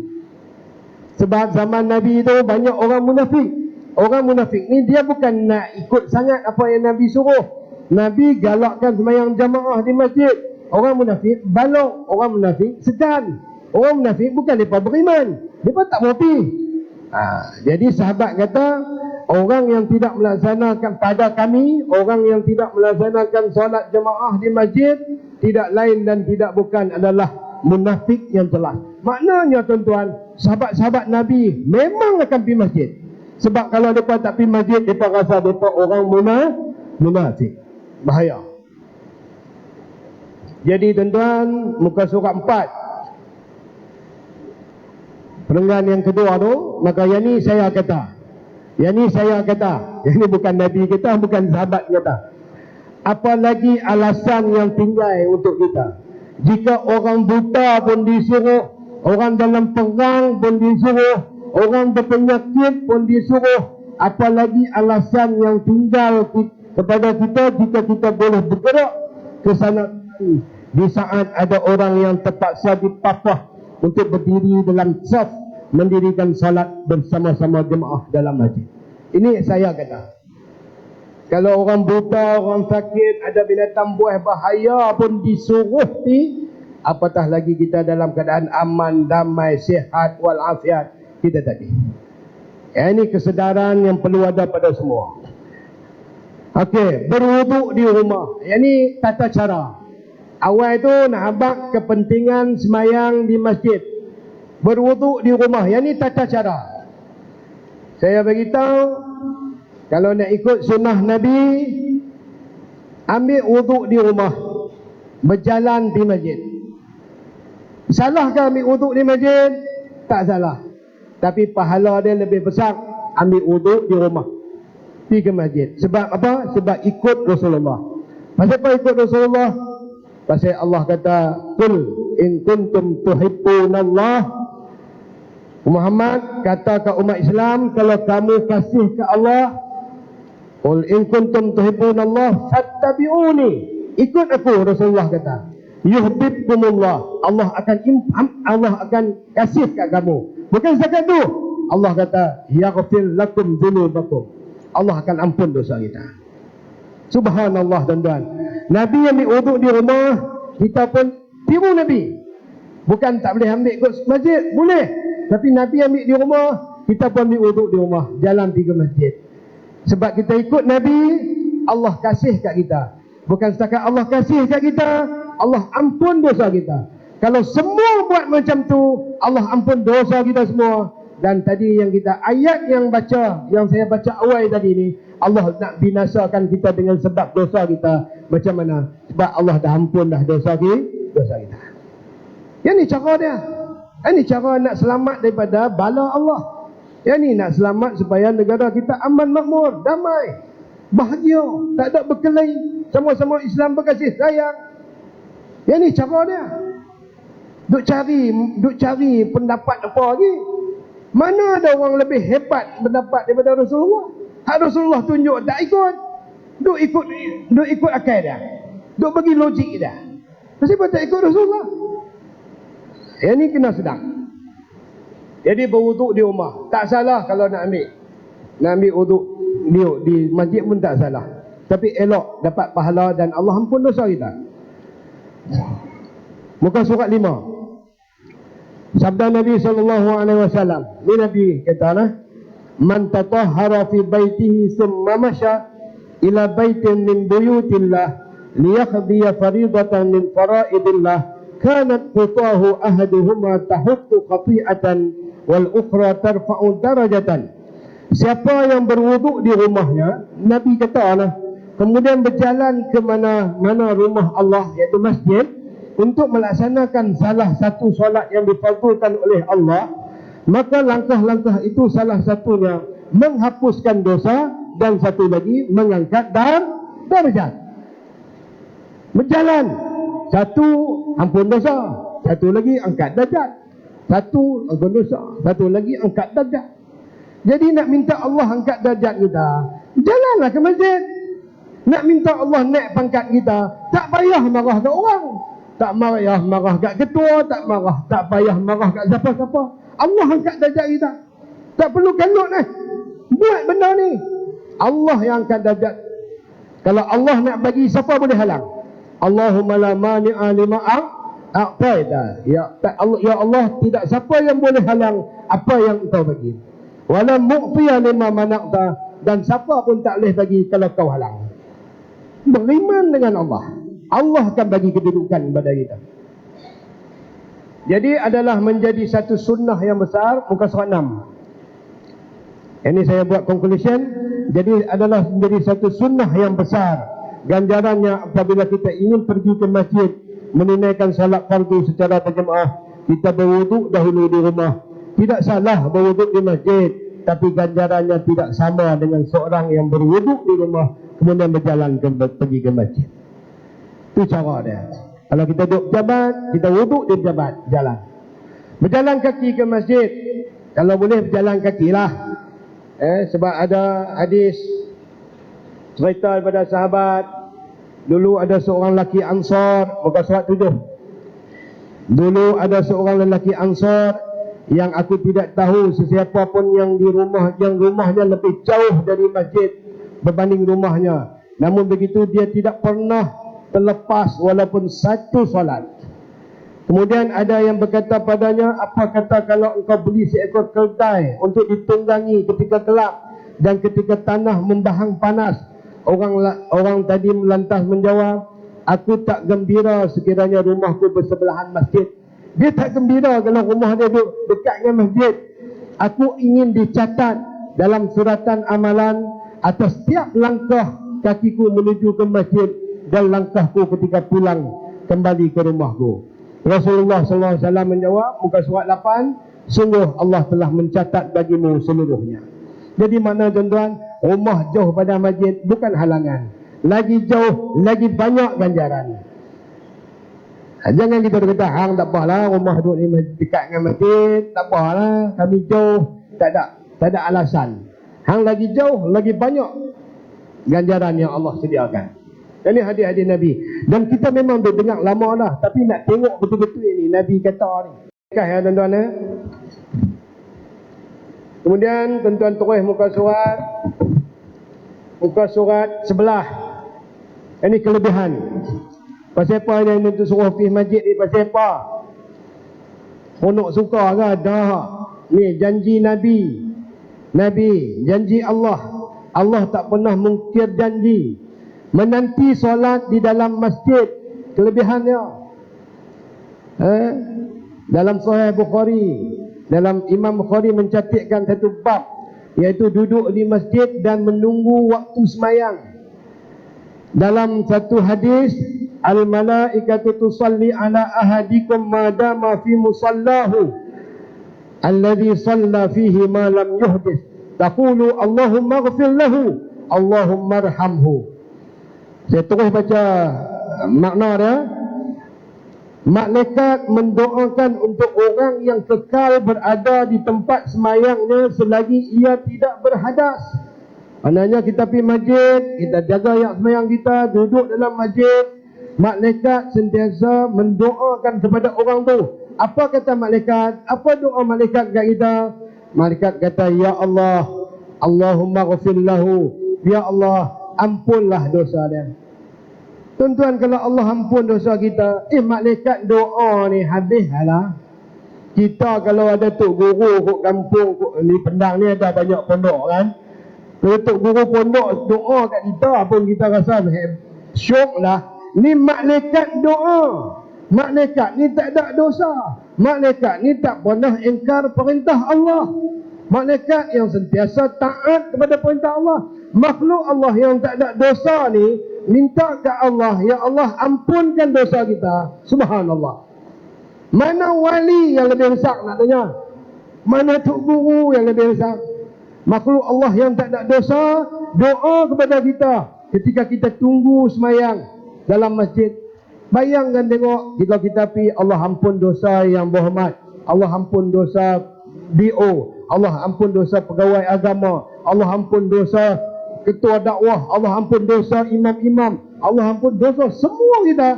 Sebab zaman Nabi itu banyak orang munafik. Orang munafik ni dia bukan nak ikut sangat apa yang Nabi suruh. Nabi galakkan sembahyang jamaah di masjid. Orang munafik balok, orang munafik segan. Orang munafik bukan mereka beriman, mereka tak mau pergi. Jadi sahabat kata, orang yang tidak melaksanakan pada kami, orang yang tidak melaksanakan solat jemaah di masjid tidak lain dan tidak bukan adalah munafik yang jelas. Maknanya tuan-tuan, sahabat-sahabat Nabi memang akan pergi masjid. Sebab kalau mereka tak pergi masjid, mereka rasa mereka orang munafik. Bahaya. Jadi tuan-tuan, muka surat 4, perenggan yang kedua tu, maka yang ni saya kata. Yang ni saya kata. Yang ni bukan Nabi kita, bukan sahabat kita. Apalagi alasan yang tinggal untuk kita. Jika orang buta pun disuruh, orang dalam perang pun disuruh, orang berpenyakit pun disuruh, apalagi alasan yang tinggal kepada kita jika kita boleh bergerak ke sana di saat ada orang yang terpaksa dipapah untuk berdiri dalam saf mendirikan salat bersama-sama jemaah dalam masjid. Ini saya kata. Kalau orang buta, orang sakit, ada binatang buas bahaya pun disuruh pi, apatah lagi kita dalam keadaan aman, damai, sihat walafiat, kita tadi. Ini kesedaran yang perlu ada pada semua. Okey, berwuduk di rumah. Ini tata cara. Awal itu nak habaq kepentingan semayang di masjid. Berwuduk di rumah. Yang ni tata cara. Saya beritahu, kalau nak ikut sunnah Nabi, ambil wuduk di rumah, berjalan di masjid. Salahkah ambil wuduk di masjid? Tak salah. Tapi pahala dia lebih besar ambil wuduk di rumah, pergi ke masjid. Sebab apa? Sebab ikut Rasulullah. Pasal apa ikut Rasulullah? Pasal Allah kata, "Qul in kuntum tuhibbunallah." Muhammad kata ke umat Islam, kalau kamu kasih ke Allah, qul in kuntum tuhibbunallah fattabi'uni, ikut aku. Rasulullah kata, yuhibbukumullah, Allah akan kasih kat kamu. Bukan setakat tu, Allah kata yaghfir lakum dzunubakum, Allah akan ampun dosa kita. Subhanallah tuan-tuan. Nabi ambil wuduk di rumah, kita pun tiru Nabi. Bukan tak boleh ambil ke masjid, boleh. Tapi Nabi ambil di rumah, kita pun ambil wuduk di rumah, jalan pergi ke masjid. Sebab kita ikut Nabi, Allah kasih kat kita. Bukan setakat Allah kasih kat kita, Allah ampun dosa kita. Kalau semua buat macam tu, Allah ampun dosa kita semua. Dan tadi yang kita, ayat yang saya baca awal tadi ni, Allah nak binasakan kita dengan sebab dosa kita. Macam mana? Sebab Allah dah ampun dah dosa kita. Yang ni cara dia. Ini cara nak selamat daripada bala Allah. Yang ni nak selamat supaya negara kita aman makmur, damai, bahagia, tak ada berkelahi, sama-sama Islam berkasih sayang. Yang ni cara dia. Duk cari pendapat apa lagi. Mana ada orang lebih hebat pendapat daripada Rasulullah? Hak Rasulullah tunjuk tak ikut. Duk ikut akal dah. Duk bagi logik dah. Kenapa tak ikut Rasulullah? Yang ni kena sedang. Jadi berwuduk di rumah tak salah kalau nak ambil wuduk di masjid pun tak salah. Tapi elok dapat pahala dan Allah ampun dosa kita. Muka surat 5. Sabda Nabi SAW. Ini Nabi kata lah, man tatahhara fi baitihi summa masya ila baitin min buyutillah liyaqdiya faridatan min faraidillah kanat qutahu ahaduhuma tahuttu khati'atan wal ukhra tarfa'u darajatan. Siapa yang berwuduk di rumahnya, Nabi kata lah, kemudian berjalan ke mana rumah Allah, iaitu masjid, untuk melaksanakan salah satu solat yang difardhukan oleh Allah, maka langkah-langkah itu salah satunya menghapuskan dosa dan satu lagi mengangkat darjat. Berjalan, satu ampun dosa, satu lagi angkat darjat. Satu ampun dosa, satu lagi angkat darjat. Jadi nak minta Allah angkat darjat kita, jalanlah ke masjid. Nak minta Allah naik pangkat kita, tak payah marah ke orang, tak payah marah kat ketua, tak payah marah kat siapa-siapa. Allah angkat darjat kita. Tak perlu kanut buat benda ni. Allah yang angkat darjat. Kalau Allah nak bagi, siapa boleh halang? Allahumma la mani'a lima a'taita. Ya Allah, tidak siapa yang boleh halang apa yang Engkau bagi. Wala mu'tiya lima mana'ta, dan siapa pun tak boleh bagi kalau kau halang. Beriman dengan Allah, Allah akan bagi kedudukan pada kita. Jadi adalah menjadi satu sunnah yang besar. Muka surat 6. Ini saya buat conclusion. Jadi adalah menjadi satu sunnah yang besar. Ganjarannya apabila kita ingin pergi ke masjid menunaikan salat fardu secara berjemaah, kita berwuduk dahulu di rumah. Tidak salah berwuduk di masjid, tapi ganjarannya tidak sama dengan seorang yang berwuduk di rumah kemudian berjalan pergi ke masjid. Itu cara dia. Kalau kita duduk pejabat, kita wuduk di pejabat, jalan. Berjalan kaki ke masjid, kalau boleh berjalan kaki lah. Sebab ada hadis cerita daripada sahabat, dulu ada seorang lelaki Ansar, muka surat 7. Dulu ada seorang lelaki Ansar yang aku tidak tahu sesiapa pun yang rumahnya lebih jauh dari masjid berbanding rumahnya. Namun begitu dia tidak pernah terlepas walaupun satu solat. Kemudian ada yang berkata padanya, apa kata kalau engkau beli seekor keldai untuk ditunggangi ketika gelap dan ketika tanah membahang panas? Orang tadi lantas menjawab, aku tak gembira sekiranya rumahku bersebelahan masjid. Dia tak gembira kalau rumah dia dekat dengan masjid. Aku ingin dicatat dalam suratan amalan atas setiap langkah kakiku menuju ke masjid dan langkahku ketika pulang kembali ke rumahku. Rasulullah SAW menjawab, muka surat 8, sungguh Allah telah mencatat bagimu seluruhnya. Jadi mana tuan-tuan, rumah jauh pada masjid bukan halangan. Lagi jauh, lagi banyak ganjaran. Jangan kita kata, hang tak apalah, rumah duduk dekat dengan masjid, tak apalah, kami jauh, tak ada alasan. Hang lagi jauh, lagi banyak ganjaran yang Allah sediakan. Ini hadis-hadis Nabi. Dan kita memang dah dengar lama dah, tapi nak tengok betul-betul ini Nabi kata ni. Ya tuan-tuan ya. Kemudian tuan-tuan terus muka surat 11. Ini kelebihan. Pasal apa dia untuk suruh pergi masjid ni, pasal apa? Honok suka ke? Dah. Ni janji Nabi, janji Allah. Allah tak pernah mungkir janji. Menanti solat di dalam masjid, kelebihannya. Dalam Sahih Bukhari, dalam Imam Bukhari mencatatkan satu bab, iaitu duduk di masjid dan menunggu waktu semayang. Dalam satu hadis, al-malaikatu tusalli ala ahadikum madama fi musallahu alladhi salla fihi ma lam yuhdith taqulu Allahumma ighfir lahu Allahumma arhamhu. Saya terus baca makna dia. Malaikat mendoakan untuk orang yang kekal berada di tempat semayangnya selagi ia tidak berhadas. Maknanya kita pergi masjid, kita jaga yang semayang kita, duduk dalam masjid, malaikat sentiasa mendoakan kepada orang tu. Apa kata malaikat? Apa doa malaikat kat kita? Malaikat kata, Ya Allah, Allahumma ghafir lahu. Ya Allah, ampunlah dosa dia. Tuan-tuan, kalau Allah ampun dosa kita, malaikat doa ni habis lah. Kita kalau ada tok guru kat kampung ni, Pendang ni ada banyak pondok kan. Kalau tok guru pondok doa kat kita pun kita rasa syok lah. Ni malaikat doa. Malaikat ni tak ada dosa. Malaikat ni tak pernah ingkar perintah Allah. Malaikat yang sentiasa taat kepada perintah Allah. Makhluk Allah yang tak ada dosa ni minta ke Allah, Ya Allah ampunkan dosa kita. Subhanallah. Mana wali yang lebih besar nak tanya? Mana tok guru yang lebih besar? Makhluk Allah yang tak ada dosa doa kepada kita ketika kita tunggu semayang dalam masjid. Bayangkan tengok, jika kita pergi, Allah ampun dosa yang berhormat, Allah ampun dosa DO, Allah ampun dosa pegawai agama, Allah ampun dosa ketua dakwah, Allah ampun dosa imam-imam, Allah ampun dosa semua kita.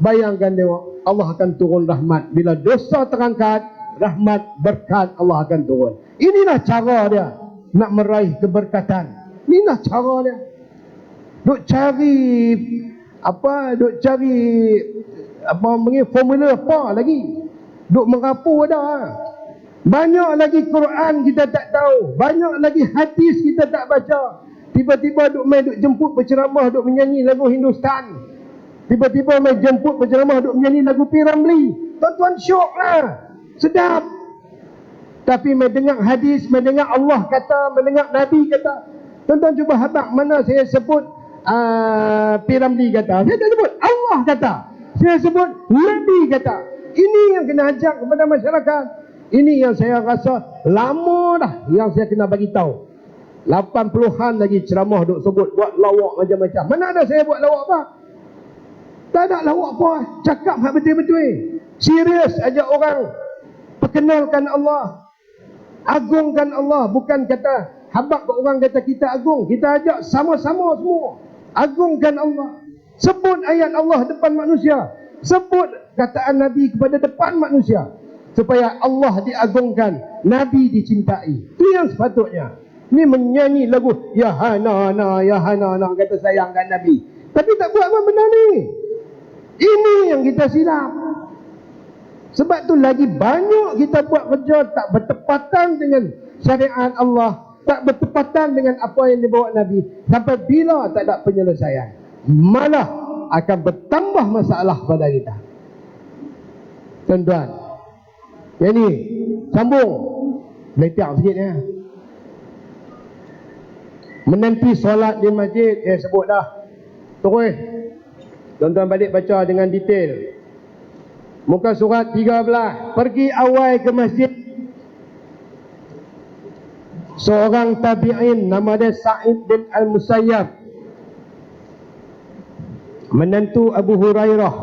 Bayangkan tengok, Allah akan turun rahmat. Bila dosa terangkat, rahmat berkat Allah akan turun. Inilah cara dia nak meraih keberkatan. Inilah cara dia. Duk cari formula apa lagi? Duk merapu dah. Banyak lagi Quran kita tak tahu, banyak lagi hadis kita tak baca. Tiba-tiba duk jemput penceramah duk menyanyi lagu Hindustan. Tiba-tiba jemput penceramah duk menyanyi lagu P. Ramlee. Tuan-tuan syok lah. Sedap. Tapi mendengar hadis, mendengar Allah kata, mendengar Nabi kata. Tuan-tuan cuba habaq mana saya sebut P. Ramlee kata. Saya tak sebut, Allah kata. Saya sebut Nabi kata. Ini yang kena ajak kepada masyarakat. Ini yang saya rasa lama dah yang saya kena bagi tahu. 80-an lagi ceramah duk sebut buat lawak macam-macam. Mana ada saya buat lawak apa? Tak ada lawak apa. Cakap hak betul-betul. Serius ajak orang perkenalkan Allah, agungkan Allah. Bukan kata habaq orang kata kita agung. Kita ajak sama-sama semua agungkan Allah. Sebut ayat Allah depan manusia, sebut kataan Nabi kepada depan manusia, supaya Allah diagungkan, Nabi dicintai. Itu yang sepatutnya. Ni menyanyi lagu Ya Hanana, Ya Hanana, kata sayangkan Nabi, tapi tak buat apa benda ni. Ini yang kita silap. Sebab tu lagi banyak kita buat kerja tak bertepatan dengan syariat Allah, tak bertepatan dengan apa yang dibawa Nabi. Sampai bila tak ada penyelesaian, malah akan bertambah masalah pada kita. Tuan-tuan, yang ni sambung letak sikit ya. Menanti solat di masjid, sebut dah. Terus tuan-tuan balik baca dengan detail. Muka surat 13. Pergi awal ke masjid seorang tabi'in, nama dia Sa'id bin Al-Musayyab, menantu Abu Hurairah.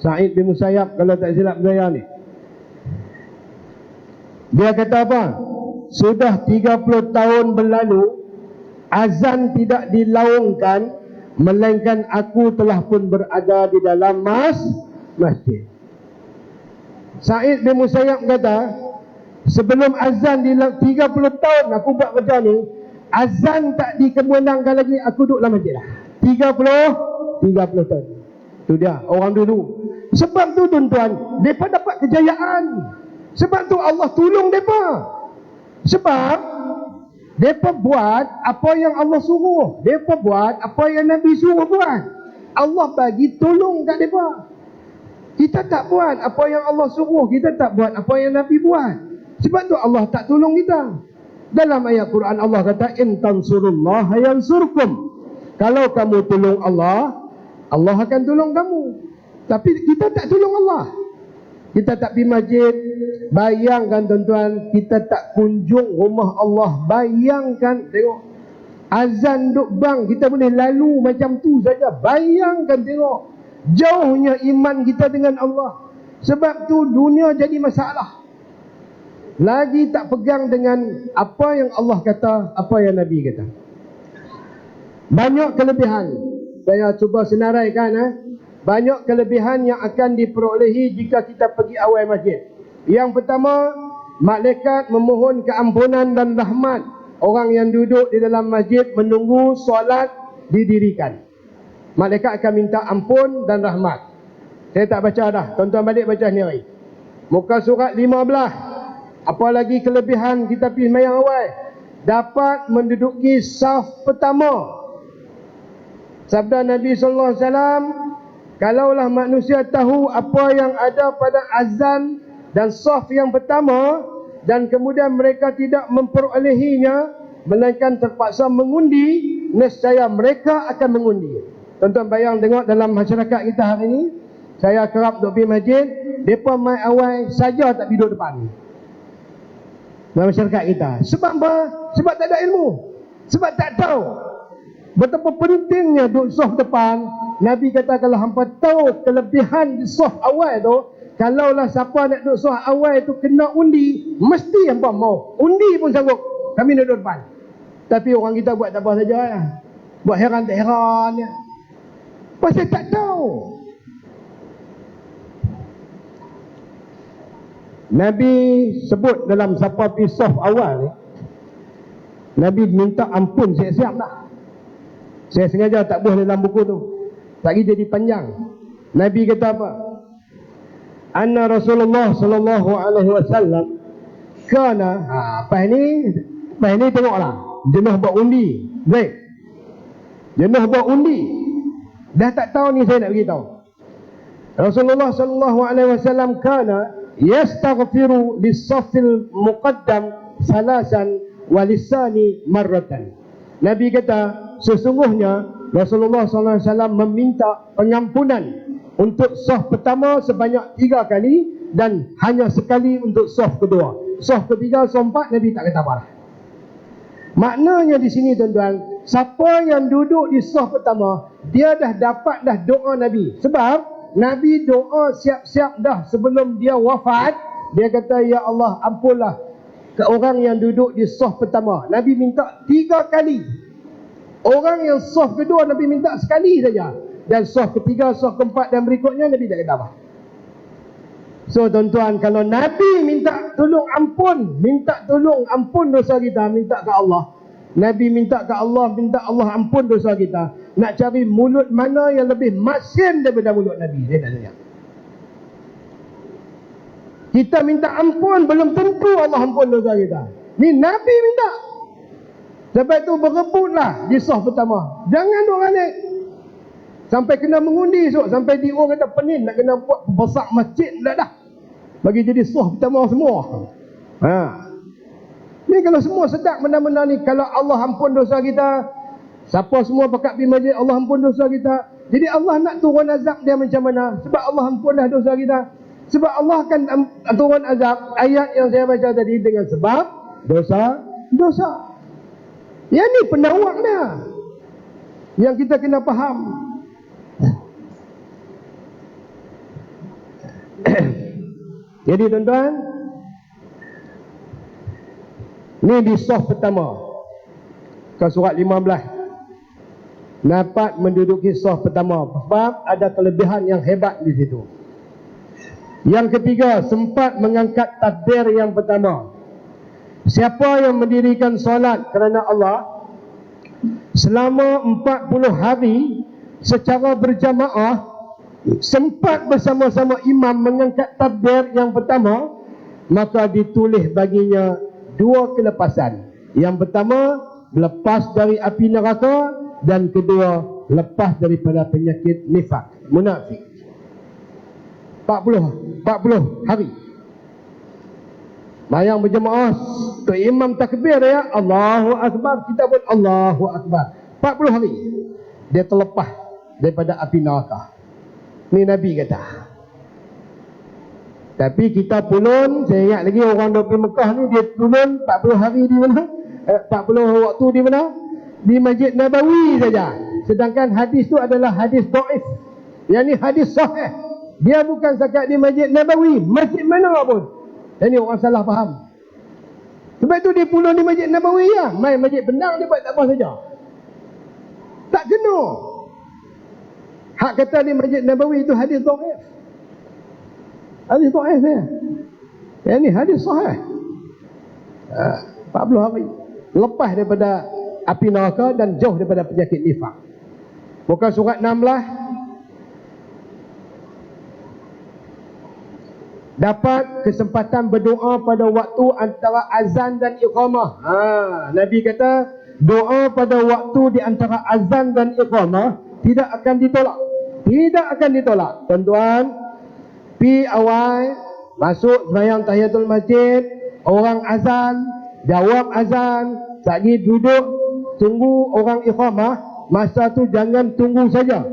Sa'id bin Musayyab kalau tak silap saya ni. Dia kata apa? Sudah 30 tahun berlalu, azan tidak dilaungkan, melainkan aku telah pun berada di dalam masjid. Sa'id bin Musayyab kata, sebelum azan di 30 tahun aku buat kerja ni, azan tak dikemandangkan lagi, aku duduk dalam masjid lah. 30 tahun. Itu dia orang dulu. Sebab tu tuan-tuan, mereka dapat kejayaan. Sebab tu Allah tolong mereka. Sebab mereka buat apa yang Allah suruh, mereka buat apa yang Nabi suruh buat. Allah bagi tolong kat mereka. Kita tak buat apa yang Allah suruh, kita tak buat apa yang Nabi buat. Sebab tu Allah tak tolong kita. Dalam ayat Quran Allah kata, in tansurullaha yansurkum. Kalau kamu tolong Allah, Allah akan tolong kamu. Tapi kita tak tolong Allah. Kita tak pergi masjid. Bayangkan tuan-tuan, kita tak kunjung rumah Allah. Bayangkan, tengok azan duk bang, kita boleh lalu macam tu saja. Bayangkan tengok jauhnya iman kita dengan Allah. Sebab tu dunia jadi masalah. Lagi tak pegang dengan apa yang Allah kata, apa yang Nabi kata. Banyak kelebihan. Saya cuba senaraikan. Banyak kelebihan yang akan diperolehi jika kita pergi awal masjid. Yang pertama, malaikat memohon keampunan dan rahmat orang yang duduk di dalam masjid menunggu solat didirikan. Malaikat akan minta ampun dan rahmat. Saya tak baca dah, tuan-tuan balik baca sendiri. Muka surat 15. Apa lagi kelebihan kita pergi sembahyang awal? Dapat menduduki saf pertama. Sabda Nabi sallallahu alaihi wasallam, kalaulah manusia tahu apa yang ada pada azan dan saf yang pertama dan kemudian mereka tidak memperolehinya melainkan terpaksa mengundi, nescaya mereka akan mengundi. Tuan-tuan bayang tengok dalam masyarakat kita hari ini, saya kerap duduk pergi masjid, mereka mai awal saja tak duduk depan dalam masyarakat kita. Sebab apa? Sebab tak ada ilmu, sebab tak tahu betapa pentingnya duduk saf depan. Nabi kata kalau hampa tahu kelebihan di saf awal tu, kalaulah siapa nak duduk saf awal tu kena undi, mesti hampa mau. Undi pun sanggup, kami nak duduk depan. Tapi orang kita buat tak apa saja ya. Buat heran tak heran ya. Pasal tak tahu. Nabi sebut dalam siapa pergi saf awal ni, Nabi minta ampun siap-siap dah. Saya sengaja tak buat dalam buku tu, tak jadi panjang. Nabi kata apa? Anna Rasulullah sallallahu alaihi wasallam kana, apa ini tengoklah. Jenuh buat undi. Baik. Jenuh buat undi. Dah tak tahu ni saya nak beritahu. Rasulullah sallallahu alaihi wasallam kana yastaghfiru lis-saffil muqaddam salasan wa lisani marratan. Nabi kata sesungguhnya Rasulullah sallallahu alaihi wasallam meminta pengampunan untuk saf pertama sebanyak 3 kali dan hanya sekali untuk saf kedua. Saf ketiga, saf empat Nabi tak kata apa. Maknanya di sini tuan-tuan, siapa yang duduk di saf pertama, dia dah dapat dah doa Nabi. Sebab Nabi doa siap-siap dah sebelum dia wafat. Dia kata, ya Allah ampunlah ke orang yang duduk di saf pertama. Nabi minta 3 kali. Orang yang saf kedua Nabi minta sekali saja. Dan saf ketiga, saf keempat dan berikutnya Nabi tak kata apa. So tuan-tuan, kalau Nabi minta tolong ampun dosa kita, minta ke Allah. Nabi minta ke Allah, minta Allah ampun dosa kita. Nak cari mulut mana yang lebih masin daripada mulut Nabi. Saya nak tanya. Kita minta ampun, belum tentu Allah ampun dosa kita. Ni Nabi minta. Sebab itu berebutlah di saf pertama. Jangan orang naik sampai kena mengundi esok, sampai di orang kata penin nak kena buat besar masjid dah bagi jadi saf pertama semua. Ni kalau semua sedap benda-benda ni, kalau Allah ampun dosa kita, siapa semua pakat pergi masjid Allah ampun dosa kita. Jadi Allah nak turun azab dia macam mana? Sebab Allah ampun dah dosa kita. Sebab Allah akan turun azab, ayat yang saya baca tadi, dengan sebab dosa. Yang ni pendawak dia yang kita kena faham. Jadi tuan-tuan, ni di saf pertama ke surat 15 dapat menduduki saf pertama sebab ada kelebihan yang hebat di situ. Yang ketiga, sempat mengangkat takbir yang pertama. Siapa yang mendirikan solat kerana Allah selama 40 hari secara berjamaah, sempat bersama-sama imam mengangkat takbir yang pertama, maka ditulis baginya 2 kelepasan. Yang pertama, lepas dari api neraka, dan kedua, lepas daripada penyakit nifak, munafik. 40 hari. Bayang berjemaah, tu imam takbir ya, Allahu Akbar, kita pun Allahu Akbar. 40 hari dia terlepas daripada api neraka. Ni Nabi kata. Tapi kita pulun, saya ingat lagi orang di Mekah ni, dia pulun 40 hari di mana? 40 waktu di mana? Di Masjid Nabawi saja. Sedangkan hadis tu adalah hadis dhaif. Yang ni hadis sahih. Dia bukan setakat di Masjid Nabawi, masjid mana pun. Dan ni orang salah faham. Sebab tu dia puluh di Masjid Nabawi ya. Main Masjid Penang dia buat tak apa saja. Tak kena. Hak kata di Masjid Nabawi itu hadis dhaif. Hadis dhaif ya. Yang ni hadis sahih. 40 hari. Lepas daripada api neraka dan jauh daripada penyakit nifak. Bukan surat 16. Dapat kesempatan berdoa pada waktu antara azan dan iqamah. Nabi kata doa pada waktu di antara azan dan iqamah tidak akan ditolak. Tidak akan ditolak. Tuan-tuan, pi awal masuk sembahyang tahiyatul masjid, orang azan, jawab azan, lagi duduk tunggu orang iqamah, masa tu jangan tunggu saja.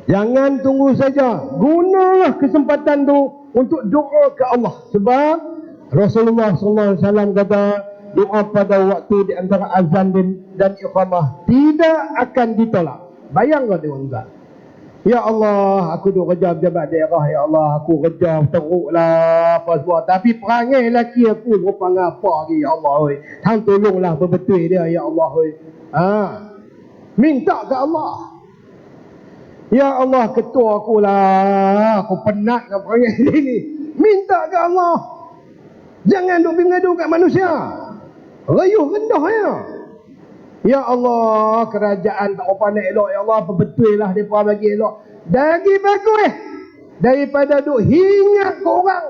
Jangan tunggu saja. Gunalah kesempatan tu untuk doa ke Allah. Sebab Rasulullah SAW kata doa pada waktu di antara azan dan iqamah tidak akan ditolak. Bayangkan tuan-tuan. Ya Allah, aku duk kerja pejabat daerah. Ya Allah, aku kerja teruk lah apa semua. Tapi perangai lelaki aku rupa ngapa lagi. Ya Allah, hang tolonglah betul dia. Ya Allah, minta ke Allah. Ya Allah, ketua aku lah. Aku penat dengan perangai ini. Minta ke Allah. Jangan duk mengadu kat manusia. Rayuh rendah ya. Ya Allah, kerajaan tak apa nak elok. Ya Allah, betul lah mereka bagi elok. Lagi bagus daripada duk hingat ke orang.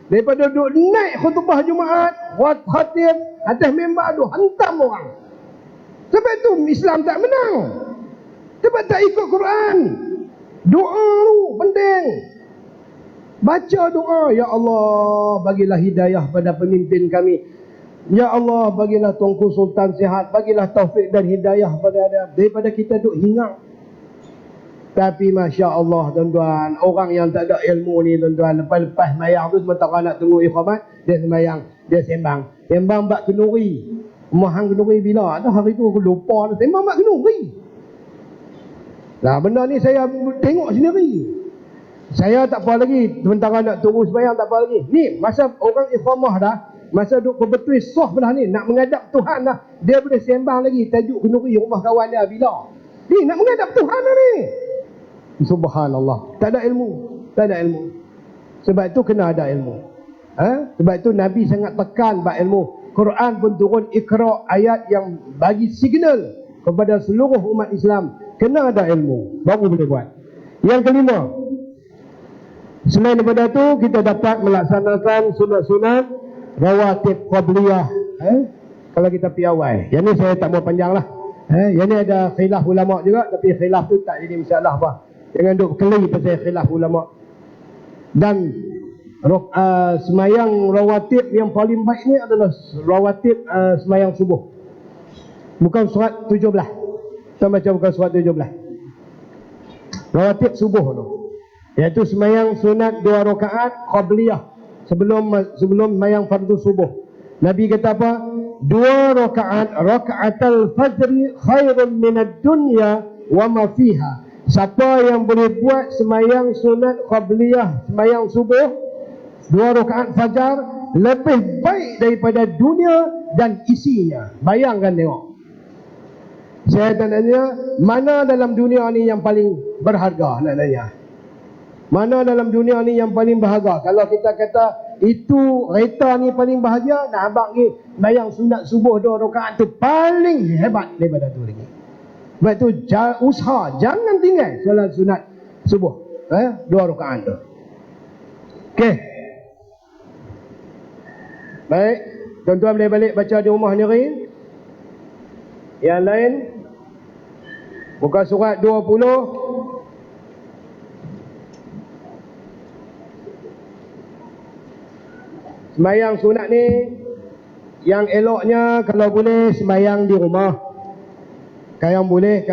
Daripada duk naik khutbah Jumaat, khatib atas mimbar duk hantam orang. Sebab tu Islam tak menang. Sebab tak ikut Quran. Doa tu penting. Baca doa. Ya Allah, bagilah hidayah pada pemimpin kami. Ya Allah, bagilah Tuanku Sultan sihat. Bagilah taufik dan hidayah pada dia. Daripada kita duk hingar. Tapi Masya Allah tuan-tuan, orang yang tak ada ilmu ni tuan-tuan, lepas-lepas semayang tu sementara nak tunggu iqamat, dia semayang, dia sembang. Sembang bak kenuri. Mahang kenuri bila? Ada hari tu aku lupa. Sembang bak kenuri. Nah, benda ni saya tengok sendiri. Saya tak apa lagi. Sementara nak tunggu sembahyang tak apa lagi. Ni masa orang iqamah dah, masa duk berbetul soh belah ni, nak menghadap Tuhan dah, dia boleh sembang lagi tajuk kenuri rumah kawan dia bila. Ni nak menghadap Tuhan dah ni. Subhanallah. Tak ada ilmu. Tak ada ilmu. Sebab tu kena ada ilmu. Sebab tu Nabi sangat tekan bab ilmu. Quran pun turun Iqra, ayat yang bagi signal kepada seluruh umat Islam. Kena ada ilmu, baru boleh buat. Yang kelima, selain daripada itu, kita dapat melaksanakan sunat-sunat rawatib qabliyah. Kalau kita pergi awal. Yang ni saya tak mau panjang lah. Yang ni ada khilaf ulama' juga, tapi khilaf tu tak jadi masalah apa. Jangan duk keli pasal khilaf ulama'. Dan semayang rawatib yang paling baik ni adalah rawatib semayang subuh. Bukan surat 17. Kita baca bukan surat 17. Rawatib subuh tu, iaitu semayang sunat 2 rakaat qabliyah sebelum semayang fardu subuh. Nabi kata apa? 2 rakaat, rakaatul fajri khairun minad dunya wa ma fiha. Siapa yang boleh buat semayang sunat qabliyah, semayang subuh 2 rakaat fajar, lebih baik daripada dunia dan isinya. Bayangkan tengok. Saya tanya, mana dalam dunia ni yang paling berharga? Nak tanya, mana dalam dunia ni yang paling berharga? Kalau kita kata itu kereta ni paling bahagia, nak abang ni bayang sunat subuh 2 rakaat tu paling hebat daripada tu lagi. Sebab tu usaha jangan tinggal solat sunat subuh 2 rakaat tu. Okey. Baik, tuan-tuan boleh balik baca di rumah sendiri. Yang lain buka surat 20. Sembayang sunat ni yang eloknya kalau boleh sembayang di rumah. Kalau boleh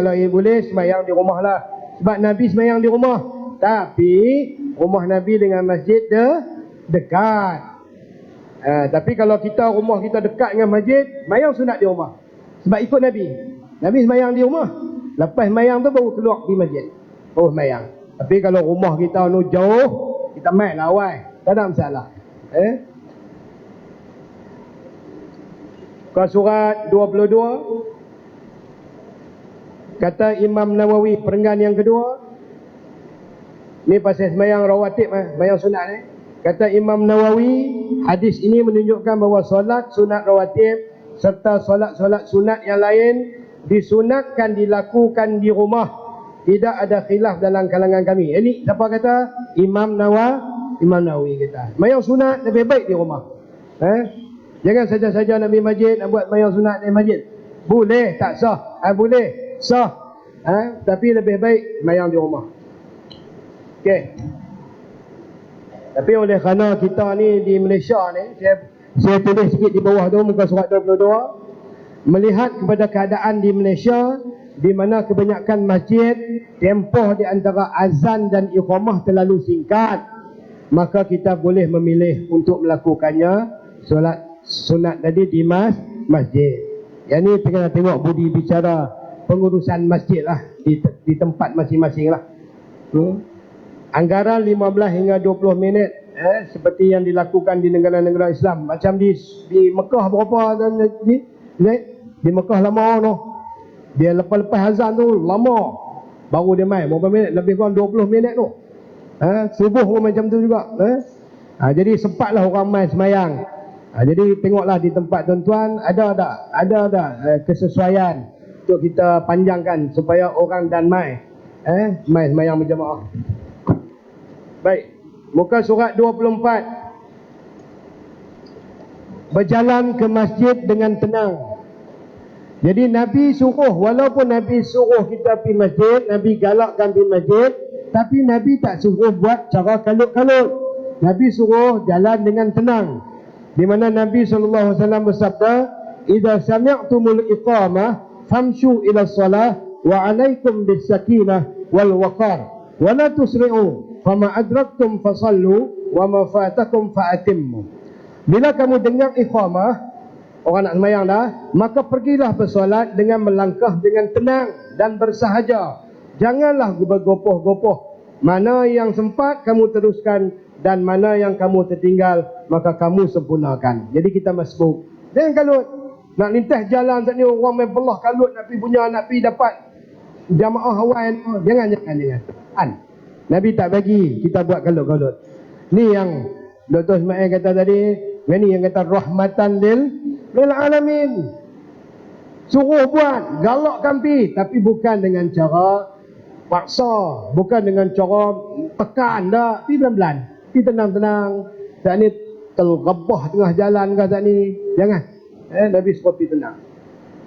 sembayang di rumah lah. Sebab Nabi sembayang di rumah. Tapi rumah Nabi dengan masjid dekat. Tapi kalau rumah kita dekat dengan masjid, sembayang sunat di rumah. Sebab ikut Nabi. Nabi sembayang di rumah. Lepas sembayang tu baru keluar di masjid. Oh mayang. Tapi kalau rumah kita nu jauh, kita main lah awal. Tak ada masalah. Muka surat 22. Kata Imam Nawawi, perenggan yang kedua. Ni pasal semayang rawatib, semayang sunat ni. Kata Imam Nawawi, hadis ini menunjukkan bahawa solat sunat rawatib serta solat-solat sunat yang lain disunatkan dilakukan di rumah. Tidak ada khilaf dalam kalangan kami. Ini siapa kata? Imam Nawawi kata. Semayang sunat lebih baik di rumah. Jangan saja-saja nak pergi masjid, nak buat semayang sunat di masjid. Boleh, tak sah. Boleh, sah. Tapi lebih baik semayang di rumah. Okey. Tapi oleh kerana kita ni di Malaysia ni, saya tulis sikit di bawah tu muka surat 22, melihat kepada keadaan di Malaysia di mana kebanyakan masjid tempoh di antara azan dan iqamah terlalu singkat, maka kita boleh memilih untuk melakukannya solat sunat tadi di masjid. Yang ni tengah tengok budi bicara pengurusan masjid lah di tempat masing-masing lah. Anggaran 15 hingga 20 minit seperti yang dilakukan di negara-negara Islam. Macam di Mekah berapa di Mekah lama tu. Dia lepas-lepas azan tu lama. Baru dia main berapa minit, lebih kurang 20 minit tu. Subuh pun macam tu juga. Jadi sempatlah orang main semayang. Jadi tengoklah di tempat tuan-tuan ada tak kesesuaian untuk kita panjangkan supaya orang dan main semayang berjamaah. Baik, muka surat 24. Berjalan ke masjid dengan tenang. Jadi Nabi suruh, walaupun Nabi suruh kita pergi masjid, Nabi galakkan pergi masjid, tapi Nabi tak suruh buat cara kalut-kalut. Nabi suruh jalan dengan tenang. Di mana Nabi SAW bersabda, "Idza sami'tumul iqamah famshu ila shalah wa 'alaikum bis sakinah wal waqar wa la tusri'u. Fama adraktum fasallu wa ma fatakum fa'atimmu." Bila kamu dengar iqamah, orang nak sembahyang dah, maka pergilah bersolat dengan melangkah dengan tenang dan bersahaja. Janganlah bergopoh-gopoh. Mana yang sempat kamu teruskan dan mana yang kamu tertinggal maka kamu sempurnakan. Jadi kita masbuk. Jangan kalut. Nak lintas jalan tak ni orang main belah kalut nak pergi dapat jamaah awal. Jangan. Nabi tak bagi kita buat kalut-kalut. Ni yang Dr. Ismail kata tadi, ni yang kata rahmatan lil alamin. Suruh buat, galakkan pi, tapi bukan dengan cara paksa, bukan dengan cara tekan dah, pi pelan-pelan, pi tenang-tenang. Tak ni tergebah tengah jalan ke tak ni. Jangan. Nabi suruh pi tenang.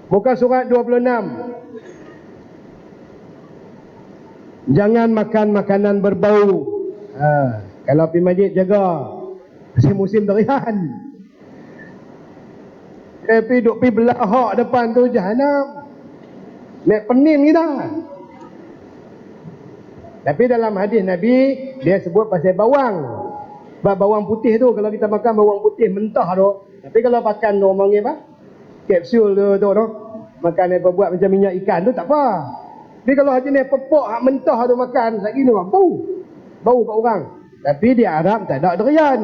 Muka surat 26. Jangan makan makanan berbau. Kalau pergi masjid jaga. Musim durian. Pergi belahak depan tu jahanam. Nak pening kita. Tapi dalam hadis Nabi, dia sebut pasal bawang. Bawang putih tu, kalau kita makan bawang putih mentah tu. Tapi kalau makan tu, orang panggil apa? Kapsul tu. Makan apa buat macam minyak ikan tu, tak apa. Tapi kalau haji ni pepok hak mentah tu makan, lagi ni bau kat orang. Tapi di Arab tak ada durian.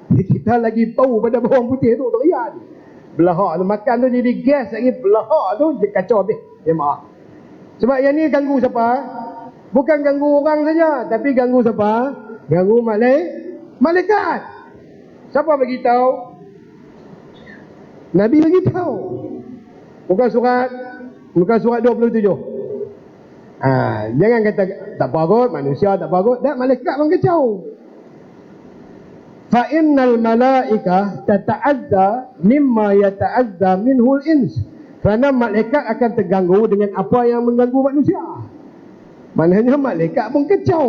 Kita lagi bau pada bawang putih tu durian. Belahak tu makan tu jadi gas lagi, belahak tu kacau habis. Maaf. Sebab yang ni ganggu siapa? Bukan ganggu orang saja, tapi ganggu siapa? Ganggu malaikat. Siapa bagi tahu? Nabi bagi tahu. Muka surat 27. Jangan kata tak apa kot, manusia tak apa kot, dak malaikat pun kacau. Fa innal malaikah tata'azza mimma yata'azza minhu al-ins. Kerana malaikat akan terganggu dengan apa yang mengganggu manusia. Maknanya malaikat pun kacau.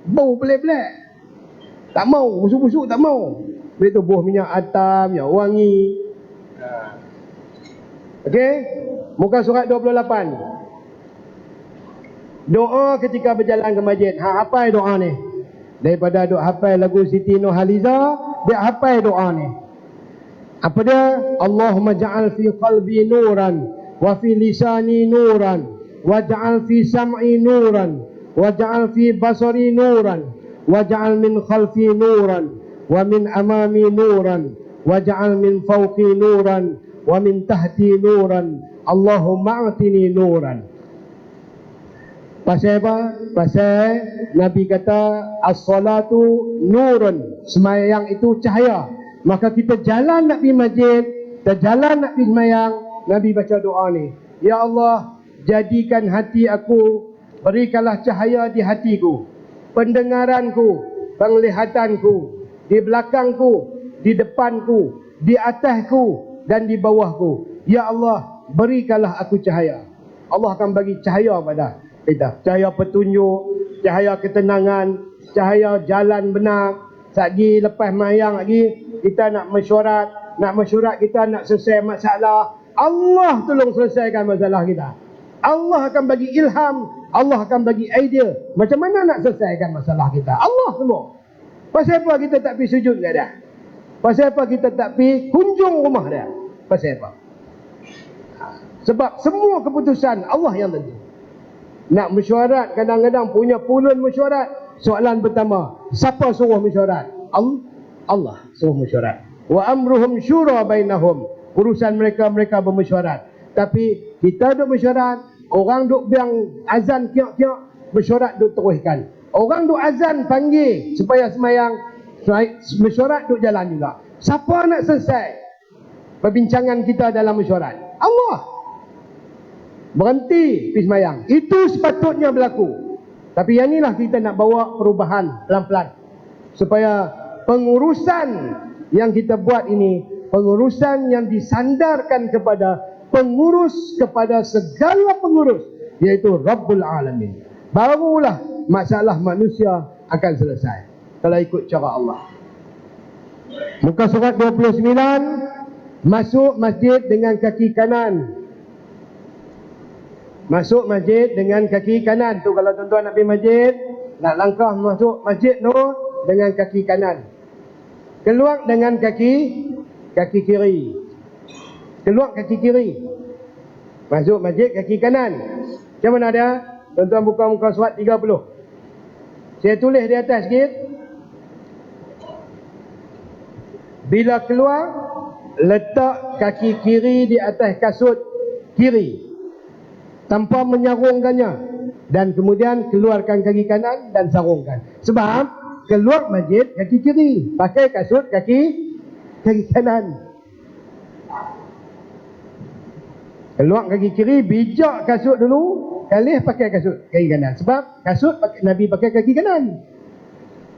Bau pelik-pelik. Tak mau, busuk-busuk tak mau. Bila tu buah minyak atam, minyak wangi. Okey, muka surat 28. Doa ketika berjalan ke masjid. Hafal doa ni. Daripada duk hafal lagu Siti Nurhaliza, dia hafal doa ni. Apa dia? Allahumma ja'al fi qalbi nuran wa fi lisani nuran wa ja'al fi sam'i nuran waj'al fi basari nuran, waj'al min khalfi nuran, wa min amami nuran, waj'al min fawqi nuran, wa min tahti nuran, Allahumma a'tini nuran. Pasal apa? Pasal Nabi kata as-salatu nurun, semayang itu cahaya. Maka kita jalan nak pergi masjid, kita jalan nak pergi semayang, Nabi baca doa ni, ya Allah, jadikan hati aku, berikanlah cahaya di hatiku, pendengaranku, penglihatanku, di belakangku, di depanku, di atasku dan di bawahku. Ya Allah, berikanlah aku cahaya. Allah akan bagi cahaya pada kita, cahaya petunjuk, cahaya ketenangan, cahaya jalan benar. Lagi lepas mayang lagi kita nak mesyuarat, kita nak selesai masalah, Allah tolong selesaikan masalah kita. Allah akan bagi ilham, Allah akan bagi idea macam mana nak selesaikan masalah kita. Allah semua. Pasal apa kita tak pergi sujud kat dia? Pasal apa kita tak pergi kunjung rumah dia? Pasal apa? Sebab semua keputusan Allah yang tentu. Nak mesyuarat, kadang-kadang punya pulun mesyuarat. Soalan pertama, siapa suruh mesyuarat? Allah suruh mesyuarat. Wa amruhum syura bainahum, urusan mereka bermesyuarat. Tapi kita duk mesyuarat, orang duk biang azan kiak-kiak, mesyuarat duk teruskan. Orang duk azan panggil supaya semayang, mesyuarat duk jalan juga. Siapa nak selesai perbincangan kita dalam mesyuarat? Allah. Berhenti pergi semayang. Itu sepatutnya berlaku. Tapi yang inilah kita nak bawa perubahan pelan-pelan. Supaya pengurusan yang kita buat ini, pengurusan yang disandarkan kepada pengurus, kepada segala pengurus, iaitu Rabbul Alamin. Barulah masalah manusia akan selesai kalau ikut cara Allah. Muka surat 29, masuk masjid dengan kaki kanan. Masuk masjid dengan kaki kanan. Tu kalau tuan-tuan nak pergi masjid, nak langkah masuk masjid tu dengan kaki kanan. Keluar dengan kaki kiri. Keluar kaki kiri. Masuk masjid kaki kanan. Macam mana dia? Tuan-tuan buka muka surat 30. Saya tulis di atas sikit. Bila keluar, letak kaki kiri di atas kasut kiri tanpa menyarungkannya, dan kemudian keluarkan kaki kanan dan sarungkan. Sebab keluar masjid kaki kiri, pakai kasut kaki kanan. Keluar kaki kiri, bijak kasut dulu, kali pakai kasut kaki kanan. Sebab kasut Nabi pakai kaki kanan.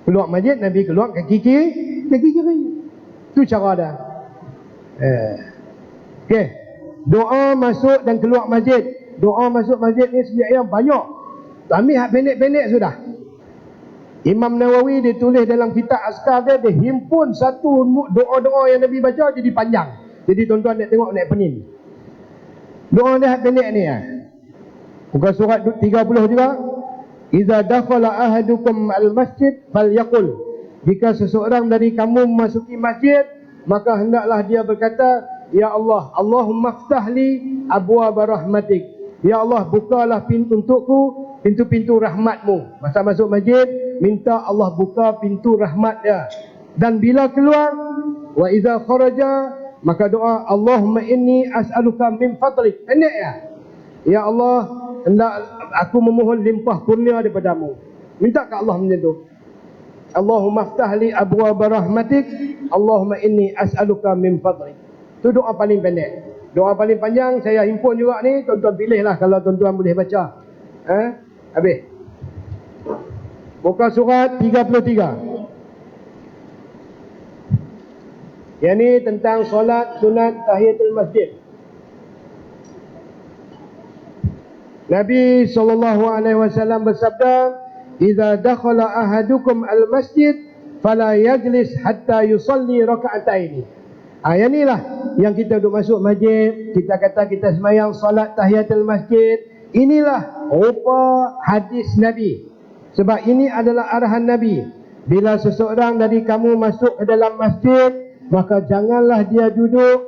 Keluar masjid, Nabi keluar kaki kiri. Itu cara dah. Okey. Doa masuk dan keluar masjid. Doa masuk masjid ni sebenarnya banyak. Ambil hak pendek-pendek sudah. Imam Nawawi dia tulis dalam kitab Azkar dia himpun satu doa-doa yang Nabi baca jadi panjang. Jadi tuan-tuan nak tengok nak pening. Doa dia hak pendek ni ya. Buka surat 30 juga. Iza dakhala ahadukum al-masjid falyaqul. Jika seseorang dari kamu memasuki masjid, maka hendaklah dia berkata, ya Allah, Allahumma ftahli abwaaba rahmatik. Ya Allah, bukalah pintu untukku, pintu-pintu rahmatmu. Masa masuk masjid, minta Allah buka pintu rahmat dia. Dan bila keluar, wa iza kharaja, maka doa, Allahumma inni as'aluka min fadlik. Pendek ya? Ya Allah, hendak aku memohon limpah kurnia daripadamu. Minta ke Allah macam tu. Allahumma ftahli abwaaba rahmatik, Allahumma inni as'aluka min fadlik. Itu doa paling pendek. Doa paling panjang saya himpun juga ni, tuan-tuan pilihlah kalau tuan-tuan boleh baca. Habis. Buka surat 33. Yang ni tentang solat sunat tahiyatul masjid. Nabi SAW bersabda, "Idza dakhala ahadukum al-masjid fala yajlis hatta yusalli raka'ataini." Yang inilah yang kita duduk masuk masjid, kita kata kita semayang solat tahiyatul masjid. Inilah rupa hadis Nabi. Sebab ini adalah arahan Nabi. Bila seseorang dari kamu masuk ke dalam masjid, maka janganlah dia duduk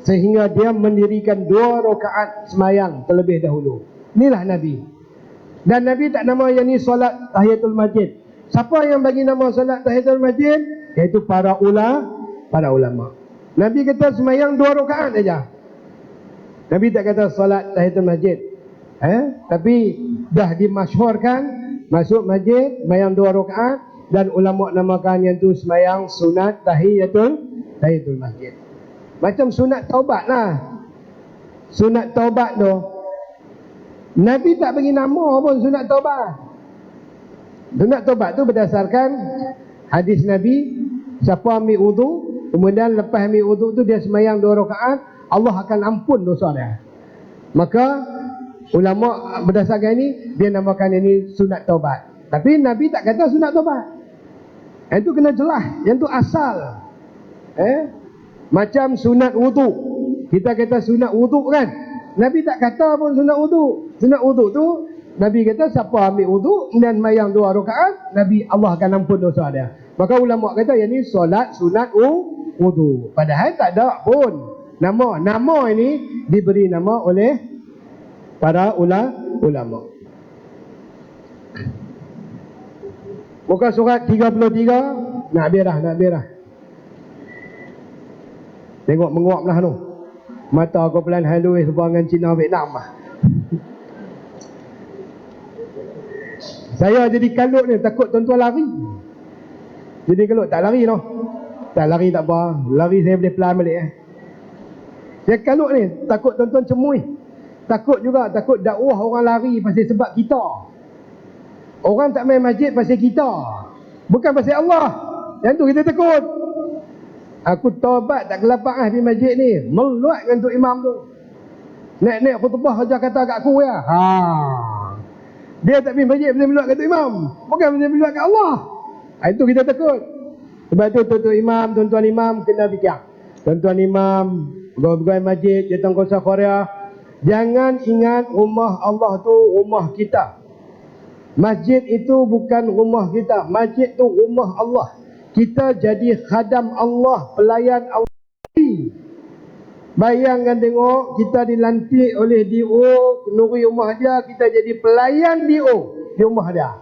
sehingga dia mendirikan 2 rakaat semayang terlebih dahulu. Inilah Nabi. Dan Nabi tak nama yang ni solat tahiyatul masjid. Siapa yang bagi nama solat tahiyatul masjid? Iaitu para ulama. Nabi kata semayang 2 rakaat saja. Nabi tak kata solat tahiyatul masjid. Tapi dah dimasyhurkan masuk masjid semayang 2 rakaat, dan ulama namakan yang tu semayang sunat tahiyatul masjid. Macam sunat taubat lah. Sunat taubat tu Nabi tak bagi nama pun sunat taubat. Sunat taubat tu berdasarkan hadis Nabi, siapa ambil wudu, kemudian lepas ambil wudu tu dia semayang 2 rakaat, Allah akan ampun dosa dia. Maka ulama berdasarkan ini dia namakan ini sunat taubat. Tapi Nabi tak kata sunat taubat. Yang tu kena jelas, yang tu asal. Macam sunat wudu, kita kata sunat wudu kan, Nabi tak kata pun sunat wudu. Sunat wudu tu Nabi kata siapa ambil wudu dan mayang 2 rakaat, Nabi Allah akan ampun dosa dia. Maka ulama kata yang ni solat sunat wudu. Padahal tak ada pun nama ini diberi nama oleh para ulama. Muka surat 33 nak berah. Tengok menguap lah tu. Mata aku pelan halu sebuah Cina Vietnam lah. Saya jadi kalut ni, takut tuan-tuan lari. Jadi kalut, tak lari tau. Tak lari tak apa, lari saya boleh pelan balik Saya kalut ni, takut tuan-tuan cemui. Takut dakwah orang lari pasal sebab kita. Orang tak main masjid pasal kita, bukan pasal Allah. Yang tu kita takut. Aku taubat tak kelapak di masjid ni, meluat dengan Tok Imam tu. Naik khutbah saja kata kat aku ya. Dia tak pergi masjid pasal meluat kat Tok Imam, bukan pasal meluat kat Allah. Itu kita takut. Sebab tu Tok Imam, tuan-tuan imam kena fikir. Tuan-tuan imam, pegawai masjid, Jatinangkuasa Korea, jangan ingat rumah Allah tu rumah kita. Masjid itu bukan rumah kita, masjid tu rumah Allah. Kita jadi khadam Allah, pelayan Allah. Bayangkan tengok, kita dilantik oleh DO, kenduri rumah dia, kita jadi pelayan DO di rumah dia.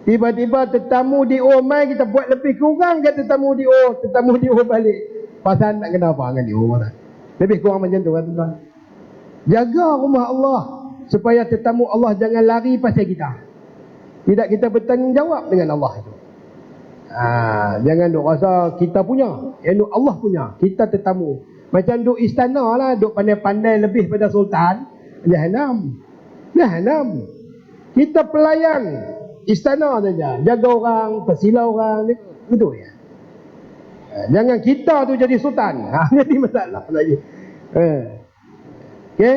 Tiba-tiba tetamu DO mai, kita buat lebih kurang ke tetamu DO balik. Pasal nak kena apa dengan DO mana? Lebih kurang macam tu kan tuan-tuan. Jaga rumah Allah supaya tetamu Allah jangan lari pasal kita. Tidak kita bertanggungjawab dengan Allah itu. Jangan duk rasa kita punya, yang Allah punya, kita tetamu. Macam duk istana lah, duk pandai-pandai lebih pada sultan. Jahanam. Kita pelayan istana saja, jaga orang, persilau orang, gitu ya. Jangan kita tu jadi sultan. Jadi masalah lagi. Okey.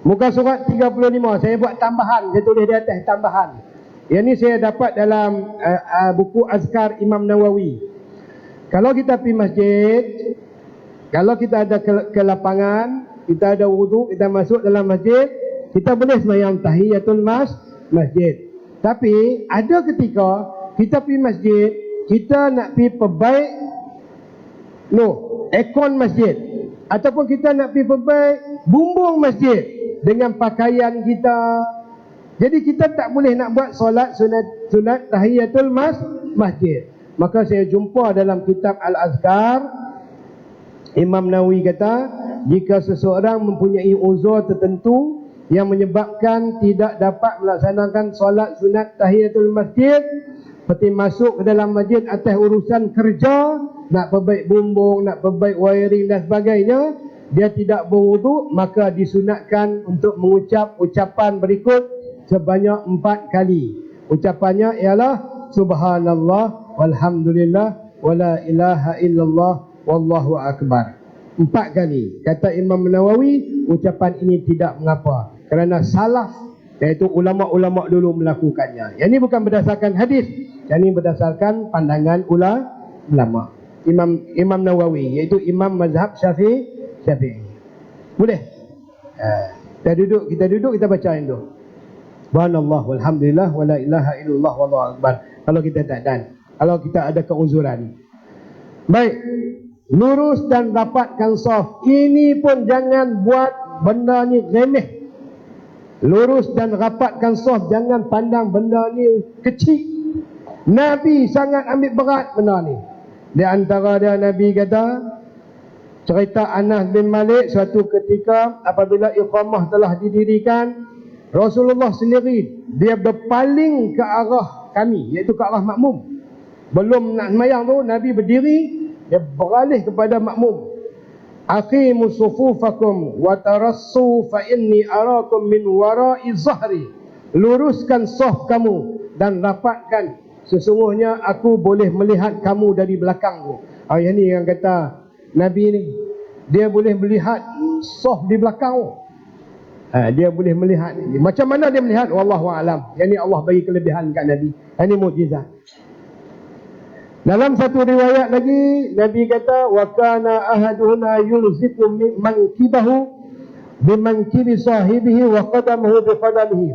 Muka surat 35 saya buat tambahan, saya tulis di atas tambahan. Yang ni saya dapat dalam buku Azkar Imam Nawawi. Kalau kita pergi masjid, kalau kita ada ke lapangan, kita ada wudu, kita masuk dalam masjid, kita boleh sembahyang tahiyatul masjid. Tapi ada ketika kita pergi masjid, kita nak pergi perbaik aircon masjid, ataupun kita nak pergi perbaik bumbung masjid dengan pakaian kita. Jadi kita tak boleh nak buat solat sunat tahiyatul masjid. Maka saya jumpa dalam kitab Al-Azkar, Imam Nawawi kata, jika seseorang mempunyai uzur tertentu yang menyebabkan tidak dapat melaksanakan solat sunat tahiyatul masjid, seperti masuk ke dalam masjid atas urusan kerja, nak perbaik bumbung, nak perbaik wiring dan sebagainya, dia tidak berwudu, maka disunatkan untuk mengucap ucapan berikut sebanyak 4 kali. Ucapannya ialah subhanallah walhamdulillah wala ilaha illallah wallahu akbar. 4 kali. Kata Imam Nawawi, ucapan ini tidak mengapa, kerana salaf, iaitu ulama-ulama dulu melakukannya. Yang ini bukan berdasarkan hadis, yang ini berdasarkan pandangan ulama. Imam Nawawi, iaitu imam mazhab Syafi'i. Boleh? Kita duduk kita baca itu. Subhanallah walhamdulillah wala ilaha illallah wallahu akbar. Kalau kita tak dan, kalau kita ada keuzuran. Baik, lurus dan rapatkan saf. Ini pun jangan buat benda ni remeh. Lurus dan rapatkan saf, jangan pandang benda ni kecil. Nabi sangat ambil berat benda ni. Di antara dia Nabi kata, cerita Anas bin Malik, suatu ketika apabila iqamah telah didirikan, Rasulullah sendiri dia berpaling ke arah kami, iaitu ke arah makmum. Belum nak sembahyang tu, Nabi berdiri, dia beralih kepada makmum. Aqimu sufufakum wa tarassu fa inni arakum min wara'i zahri. Luruskan saf kamu dan rapatkan, sesungguhnya aku boleh melihat kamu dari belakangku. Yang ni yang kata Nabi ni, dia boleh melihat saf di belakang. Dia boleh melihat. Macam mana dia melihat? Wallahu a'lam. Yang ni Allah bagi kelebihan kat Nabi. Yang ni mukjizat. Dalam satu riwayat lagi, Nabi kata, wa kana ahaduna yulziqu mankibahu bimankibi sahibihi wa qadamahu bi qadamihi.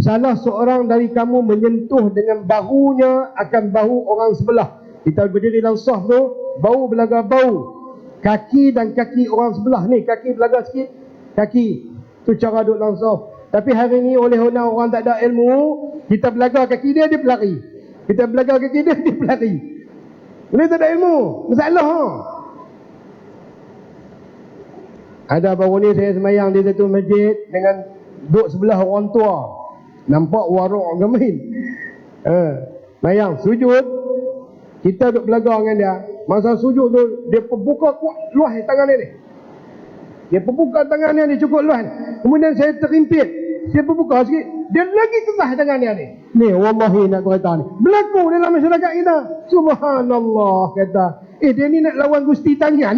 Salah seorang dari kamu menyentuh dengan bahunya akan bahu orang sebelah. Kita berdiri dalam saf tu, bau belaga bau. Kaki dan kaki orang sebelah ni, kaki belaga sikit, kaki. Tu cara duduk dalam saf. Tapi hari ni oleh orang tak ada ilmu, kita belaga kaki dia, dia berlari. Kita belaga kaki dia, dia berlari. Ini tak ada ilmu. Masalah. Ada baru ni saya sembahyang di satu masjid dengan duduk sebelah orang tua. Nampak warok gemain. Sembahyang, sujud. Kita duduk belaga dengan dia. Masa sujud tu, dia buka kuat luah tangan dia ni. Dia buka tangan dia ni cukup luah. Kemudian saya terimpit. Saya buka sikit, dia lagi keras tangan dia ni. Ni wallahi nak kata ni berlaku dalam masyarakat kita. Subhanallah kata. Dia ni nak lawan Gusti tangan.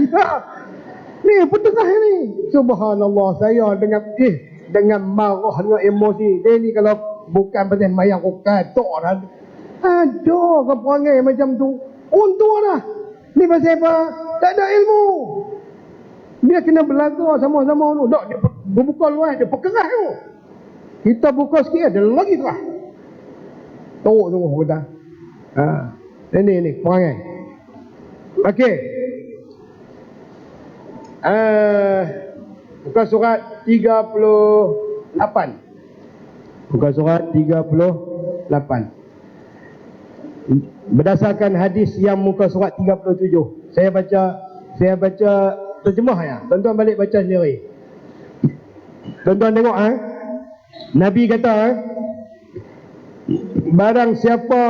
Ni petegah ni. Subhanallah, saya dengan marah, dengan emosi. Dia ni kalau bukan pasal mayang kau katok dah. Ada ke perangai macam tu. Orang tua dah. Ni pasal apa? Tak ada ilmu. Dia kena belaga sama-sama tu. Tak, dia berbuka luas, dia perkeras tu. Kita buka sikit, ada lagi keras. Tunggu kita. Ini perangai. Okey. Buka surat 38. Buka surat 38. Berdasarkan hadis yang muka surat 37. Saya baca terjemah ya. Tuan-tuan balik baca sendiri. Tuan-tuan tengok Nabi kata barang siapa,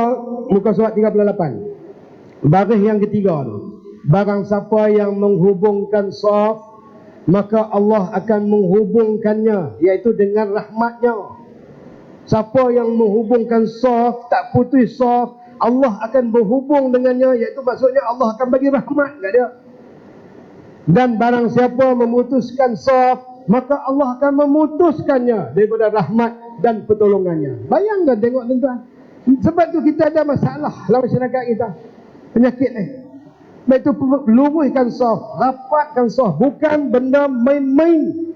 muka surat 38, baris yang ketiga tu, barang siapa yang menghubungkan saf, maka Allah akan menghubungkannya, iaitu dengan rahmatnya. Siapa yang menghubungkan saf, tak putus saf, Allah akan berhubung dengannya, iaitu maksudnya Allah akan bagi rahmat kat dia. Dan barang siapa memutuskan saf, maka Allah akan memutuskannya daripada rahmat dan pertolongannya. Bayangkan, tengok tuan-tuan. Sebab tu kita ada masalah dalam masyarakat kita. Penyakit ni. Baik tu luruhkan saf, rapatkan saf. Bukan benda main-main.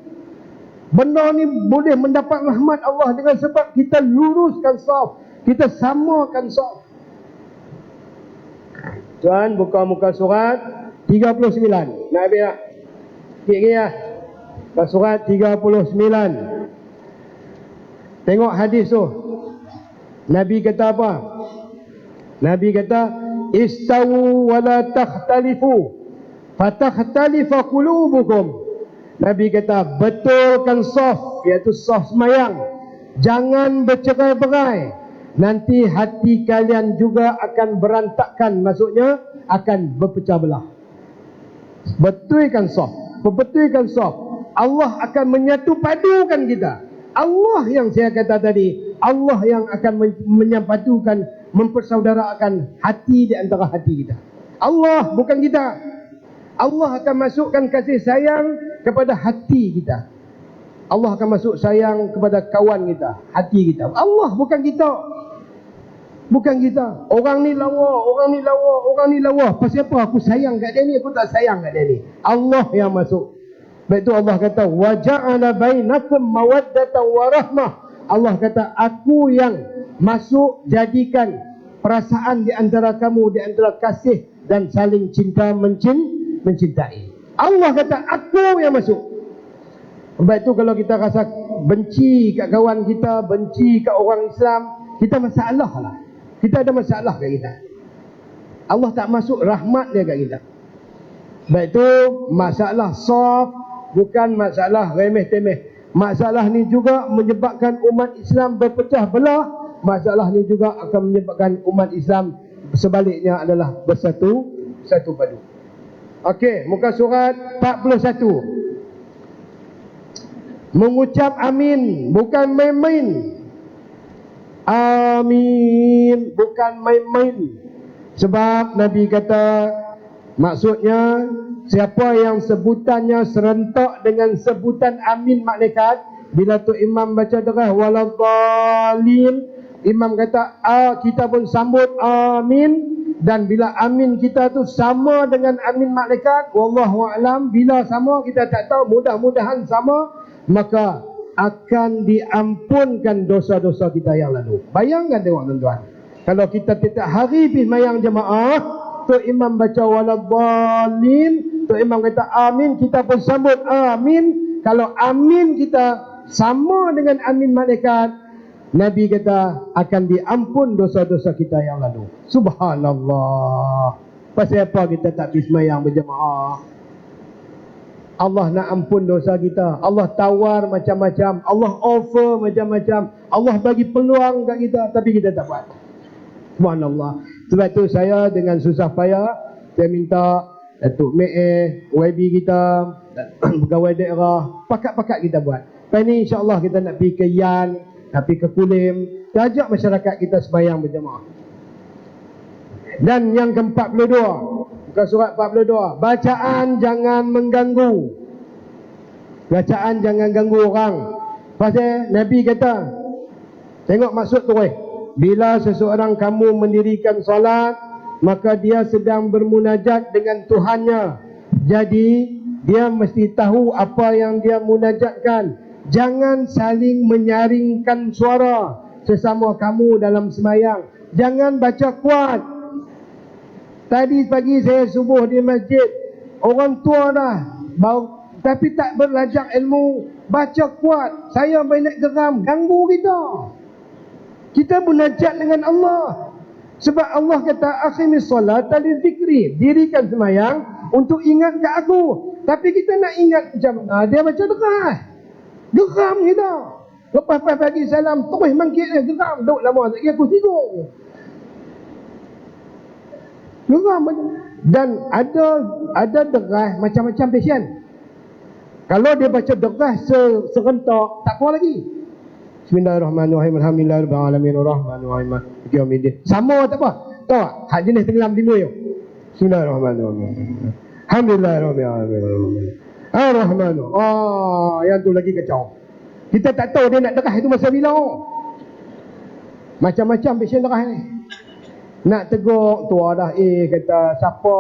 Benda ni boleh mendapat rahmat Allah dengan sebab kita luruskan saf. Kita samakan saf. Tuan buka muka surat 39. Nak habis tak? Sikit ya. Surat 39. Tengok hadis tu. Nabi kata apa? Nabi kata, istawu wa la takhtalifu fatakhtalifa qulubukum. Nabi kata, betulkan saf, iaitu saf semayang. Jangan bercerai-berai. Nanti hati kalian juga akan berantakan. Maksudnya akan berpecah belah. Betulkan saf. Betulkan saf. Allah akan menyatu padukan kita. Allah yang saya kata tadi, Allah yang akan menyatukan, mempersaudarakan hati di antara hati kita. Allah, bukan kita. Allah akan masukkan kasih sayang kepada hati kita. Allah akan masuk sayang kepada kawan kita, hati kita. Allah, bukan kita. Bukan kita. Orang ni lawa, orang ni lawa, orang ni lawa. Pasal apa? Aku sayang kat dia ni, aku tak sayang kat dia ni. Allah yang masuk. Baik tu Allah kata, wa ja'ala bainakum mawaddatan wa rahmah. Allah kata, aku yang masuk jadikan perasaan di antara kamu, di antara kasih dan saling cinta mencintai. Allah kata, aku yang masuk. Sebab itu kalau kita rasa benci kat kawan kita, benci kat orang Islam, kita masalah lah. Kita ada masalah kat kita. Allah tak masuk rahmat dia kat kita. Sebab itu masalah soft, bukan masalah remeh-temeh. Masalah ni juga menyebabkan umat Islam berpecah belah. Masalah ni juga akan menyebabkan umat Islam sebaliknya adalah bersatu, satu padu. Okey, muka surat 41. Mengucap amin bukan main-main. Amin bukan main-main. Sebab Nabi kata, maksudnya siapa yang sebutannya serentak dengan sebutan amin malaikat, bila tu imam baca derah waladhdallin, imam kata kita pun sambut amin. Dan bila amin kita tu sama dengan amin malaikat, wallahu a'lam, bila sama kita tak tahu, mudah-mudahan sama, maka akan diampunkan dosa-dosa kita yang lalu. Bayangkan tengok tuan-tuan, kalau kita tiap hari pergi mayang jemaah, tu imam baca waladhdallin, tu imam kata amin, kita pun sambut amin. Kalau amin kita sama dengan amin malaikat, Nabi kata akan diampun dosa-dosa kita yang lalu. Subhanallah. Pasal apa kita tak pergi semayang berjemaah? Allah nak ampun dosa kita. Allah tawar macam-macam, Allah offer macam-macam, Allah bagi peluang kat kita, tapi kita tak buat. Subhanallah. Sebab tu saya dengan susah payah, saya minta Datuk Mei, YB kita, pegawai daerah, pakat-pakat kita buat. Lepas ni insya-Allah kita nak pergi ke Yan, nak pergi ke Kulim, kita ajak masyarakat kita sembahyang berjemaah. Dan yang ke-42, buka surat 42, bacaan jangan mengganggu. Bacaan jangan ganggu orang. Pasal Nabi kata, tengok maksud tu, bila seseorang kamu mendirikan solat, maka dia sedang bermunajat dengan Tuhannya. Jadi dia mesti tahu apa yang dia munajatkan. Jangan saling menyaringkan suara sesama kamu dalam semayang. Jangan baca kuat. Tadi pagi saya subuh di masjid, orang tua dah tapi tak belajar ilmu, baca kuat, saya banyak geram, ganggu kita. Kita munajat dengan Allah. Sebab Allah kata aqimis solat li zikri, dirikan semayang untuk ingat ke aku. Tapi kita nak ingat macam mana? Dia baca deras, geram kita. Lepas pagi salam terus mangkit dia, geram. Duk lama lagi aku tidur, geram. Dan ada deras macam-macam pasien. Kalau dia baca deras serentak, tak apa lagi. Bismillahirrahmanirrahim. Alhamdulillahirabbil alamin arrahmanirrahim maliki yaumiddin. Sama tak apa. Tahu tak? Hak jenis tenggelam timbul tu. Bismillahirrahmanirrahim. Alhamdulillahirabbil alamin arrahmanirrahim. Yang tu lagi kacau. Kita tak tahu dia nak deras itu masa bila. Macam-macam pasien deras ni. Nak tegur tua dah, kata siapa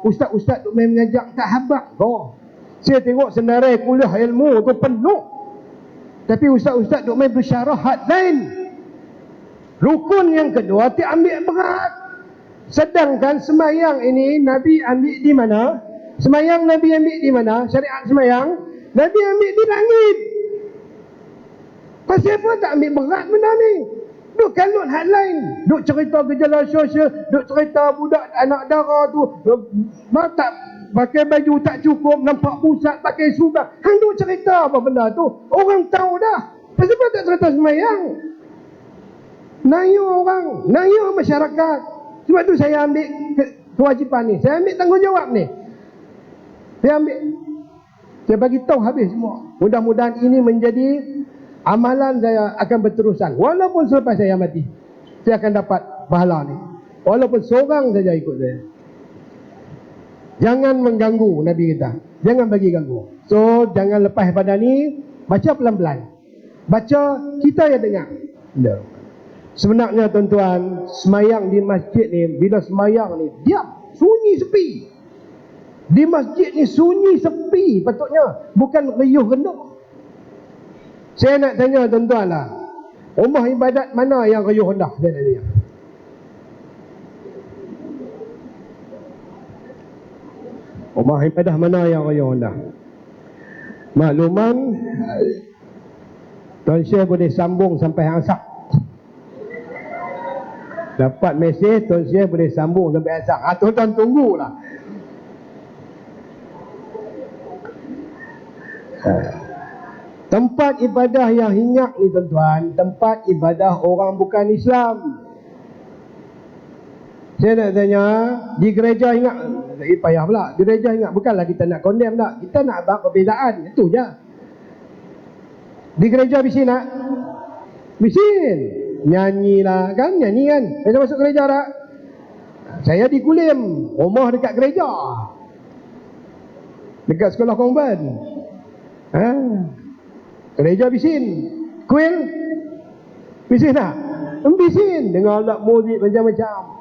ustaz-ustaz tu main mengajak tak habaq kau. Saya tengok senarai kuliah ilmu tu penuh, tapi ustaz-ustaz duk main bersyarahat lain. Rukun yang kedua dia ambil berat. Sedangkan semayang ini Nabi ambil di mana? Semayang Nabi ambil di mana? Syariat semayang Nabi ambil di langit. Pasal apa tak ambil berat benda ni? Duk kalut hal lain, duk cerita gejala sosial, duk cerita budak anak dara tu tak pakai baju tak cukup, nampak pusat, pakai subang. Hang duk cerita apa benda tu? Orang tahu dah. Pasal apa tak cerita semayang? Naya orang, naya masyarakat. Sebab tu saya ambil kewajipan ni, saya ambil tanggungjawab ni. Saya bagi tahu habis semua. Mudah-mudahan ini menjadi amalan saya akan berterusan. Walaupun selepas saya mati, saya akan dapat pahala ni. Walaupun seorang saja ikut saya. Jangan mengganggu, Nabi kata. Jangan bagi ganggu. So, jangan lepas pada ni. Baca pelan-pelan. Baca, kita yang dengar. Sebenarnya tuan-tuan, semayang di masjid ni, bila semayang ni, diam, sunyi, sepi. Di masjid ni sunyi, sepi patutnya. Bukan riuh rendah. Saya nak tanya tuan-tuan lah, rumah ibadat mana yang riuh rendah? Saya nak tanya. Rumah ibadah mana yang riuh rendah? Makluman, Tuan Syekh boleh sambung sampai asar. Dapat mesej Tuan Syekh boleh sambung sampai asar. Tuan-tuan tunggulah. Tempat ibadah yang hinggap ni tuan-tuan, tempat ibadah orang bukan Islam. Saya nak tanya, di gereja ingat, payah pula, di gereja ingat, bukanlah kita nak condemn tak, kita nak bab perbezaan, itu je. Di gereja bisin tak? Bisin. Nyanyi lah, kan? Nyanyi kan? Saya masuk gereja tak? Saya di Kulim, rumah dekat gereja. Dekat sekolah konvent. Gereja bisin. Kuil? Bisin tak? Bisin. Dengar alat muzik macam-macam.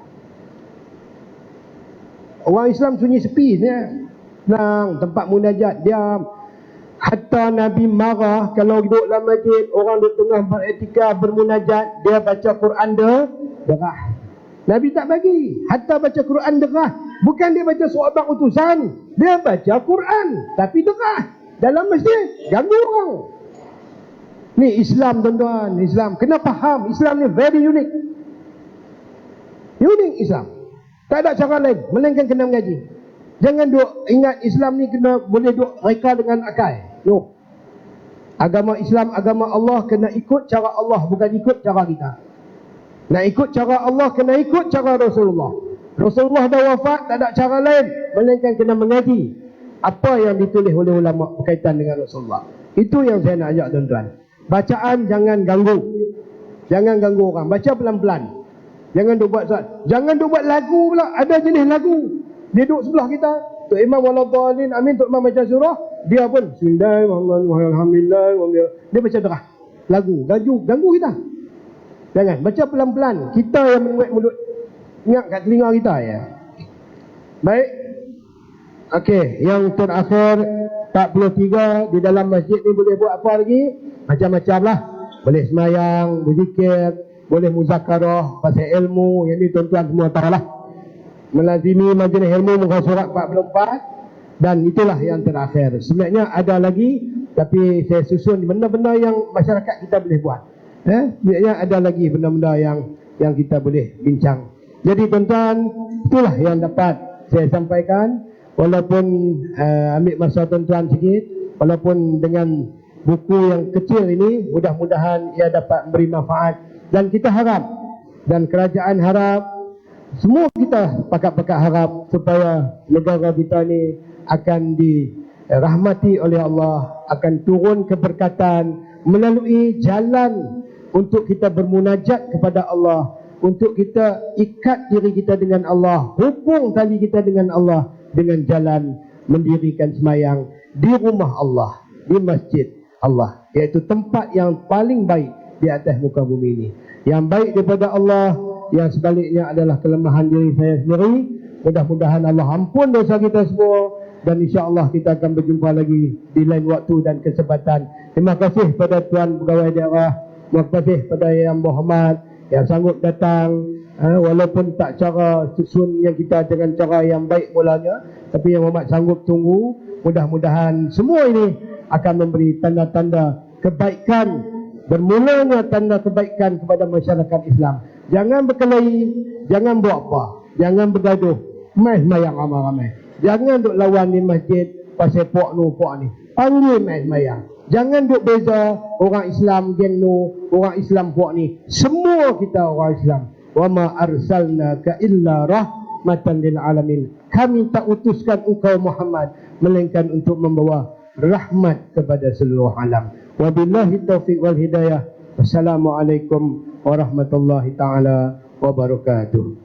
Orang Islam sunyi sepi ni. Tenang, tempat munajat, diam. Hatta Nabi marah kalau duduk dalam masjid, orang di tengah beriktikaf bermunajat, dia baca Quran derah. Nabi tak bagi. Hatta baca Quran derah. Bukan dia baca surat utusan, dia baca Quran tapi derah dalam masjid, ganggu orang. Ni Islam tuan-tuan, Islam. Kena faham, Islam ni very unique. Unique Islam. Tak ada cara lain melainkan kena mengaji. Jangan duk ingat Islam ni kena boleh duk reka dengan akal. No. Agama Islam, agama Allah, kena ikut cara Allah, bukan ikut cara kita. Nak ikut cara Allah, kena ikut cara Rasulullah. Rasulullah dah wafat, tak ada cara lain melainkan kena mengaji apa yang ditulis oleh ulama berkaitan dengan Rasulullah. Itu yang saya nak ajak tuan-tuan. Bacaan jangan ganggu. Jangan ganggu orang. Baca pelan-pelan. Jangan duk buat suat. Jangan duk buat lagu pula. Ada jenis lagu. Dia duduk sebelah kita. Tok Imam waladhdallin amin, Tok Imam baca surah, dia pun bismillahirrahmanirrahim. Dia baca derah. Lagu, ganggu kita. Jangan, baca pelan-pelan. Kita yang menuat mulut. Ingat kat telinga kita ya. Baik. Okey, yang terakhir 43 di dalam masjid ni boleh buat apa lagi? Macam-macam lah. Boleh semayang, berzikir, boleh muzakarah, pasal ilmu. Yang ni tuan-tuan semua tahu lah. Melazimi majlis ilmu muka surat 44. Dan itulah yang terakhir. Sebenarnya ada lagi, tapi saya susun benda-benda yang masyarakat kita boleh buat. Sebenarnya ada lagi benda-benda yang kita boleh bincang. Jadi tuan-tuan, itulah yang dapat saya sampaikan. Walaupun ambil masa tuan-tuan sikit, walaupun dengan buku yang kecil ini, mudah-mudahan ia dapat memberi manfaat. Dan kita harap, dan kerajaan harap, semua kita pakat-pakat harap supaya negara kita ni akan dirahmati oleh Allah, akan turun keberkatan melalui jalan untuk kita bermunajat kepada Allah, untuk kita ikat diri kita dengan Allah, hubung tali kita dengan Allah dengan jalan mendirikan semayang di rumah Allah, di masjid Allah, iaitu tempat yang paling baik di atas muka bumi ini. Yang baik daripada Allah, yang sebaliknya adalah kelemahan diri saya sendiri. Mudah-mudahan Allah ampun dosa kita semua, dan insya-Allah kita akan berjumpa lagi di lain waktu dan kesempatan. Terima kasih pada Tuan Pegawai Daerah, terima kasih pada Yang Berhormat yang sanggup datang, walaupun tak cara susun yang kita dengan cara yang baik mulanya, tapi Yang Berhormat sanggup tunggu. Mudah-mudahan semua ini akan memberi tanda-tanda kebaikan, bermulanya tanda kebaikan kepada masyarakat Islam. Jangan berkelahi, jangan buat apa, jangan bergaduh, mai semayang ramai-ramai. Jangan duk lawan di masjid pasal puak nu puak ni. Panggil mai semayang. Jangan duk beza orang Islam geng nu, orang Islam puak ni. Semua kita orang Islam. Wa ma arsalnaka illa rahmatan lil alamin. Kami tak utuskan engkau Muhammad melainkan untuk membawa rahmat kepada seluruh alam. Wabillahi taufiq wal hidayah. Wassalamualaikum warahmatullahi taala wabarakatuh.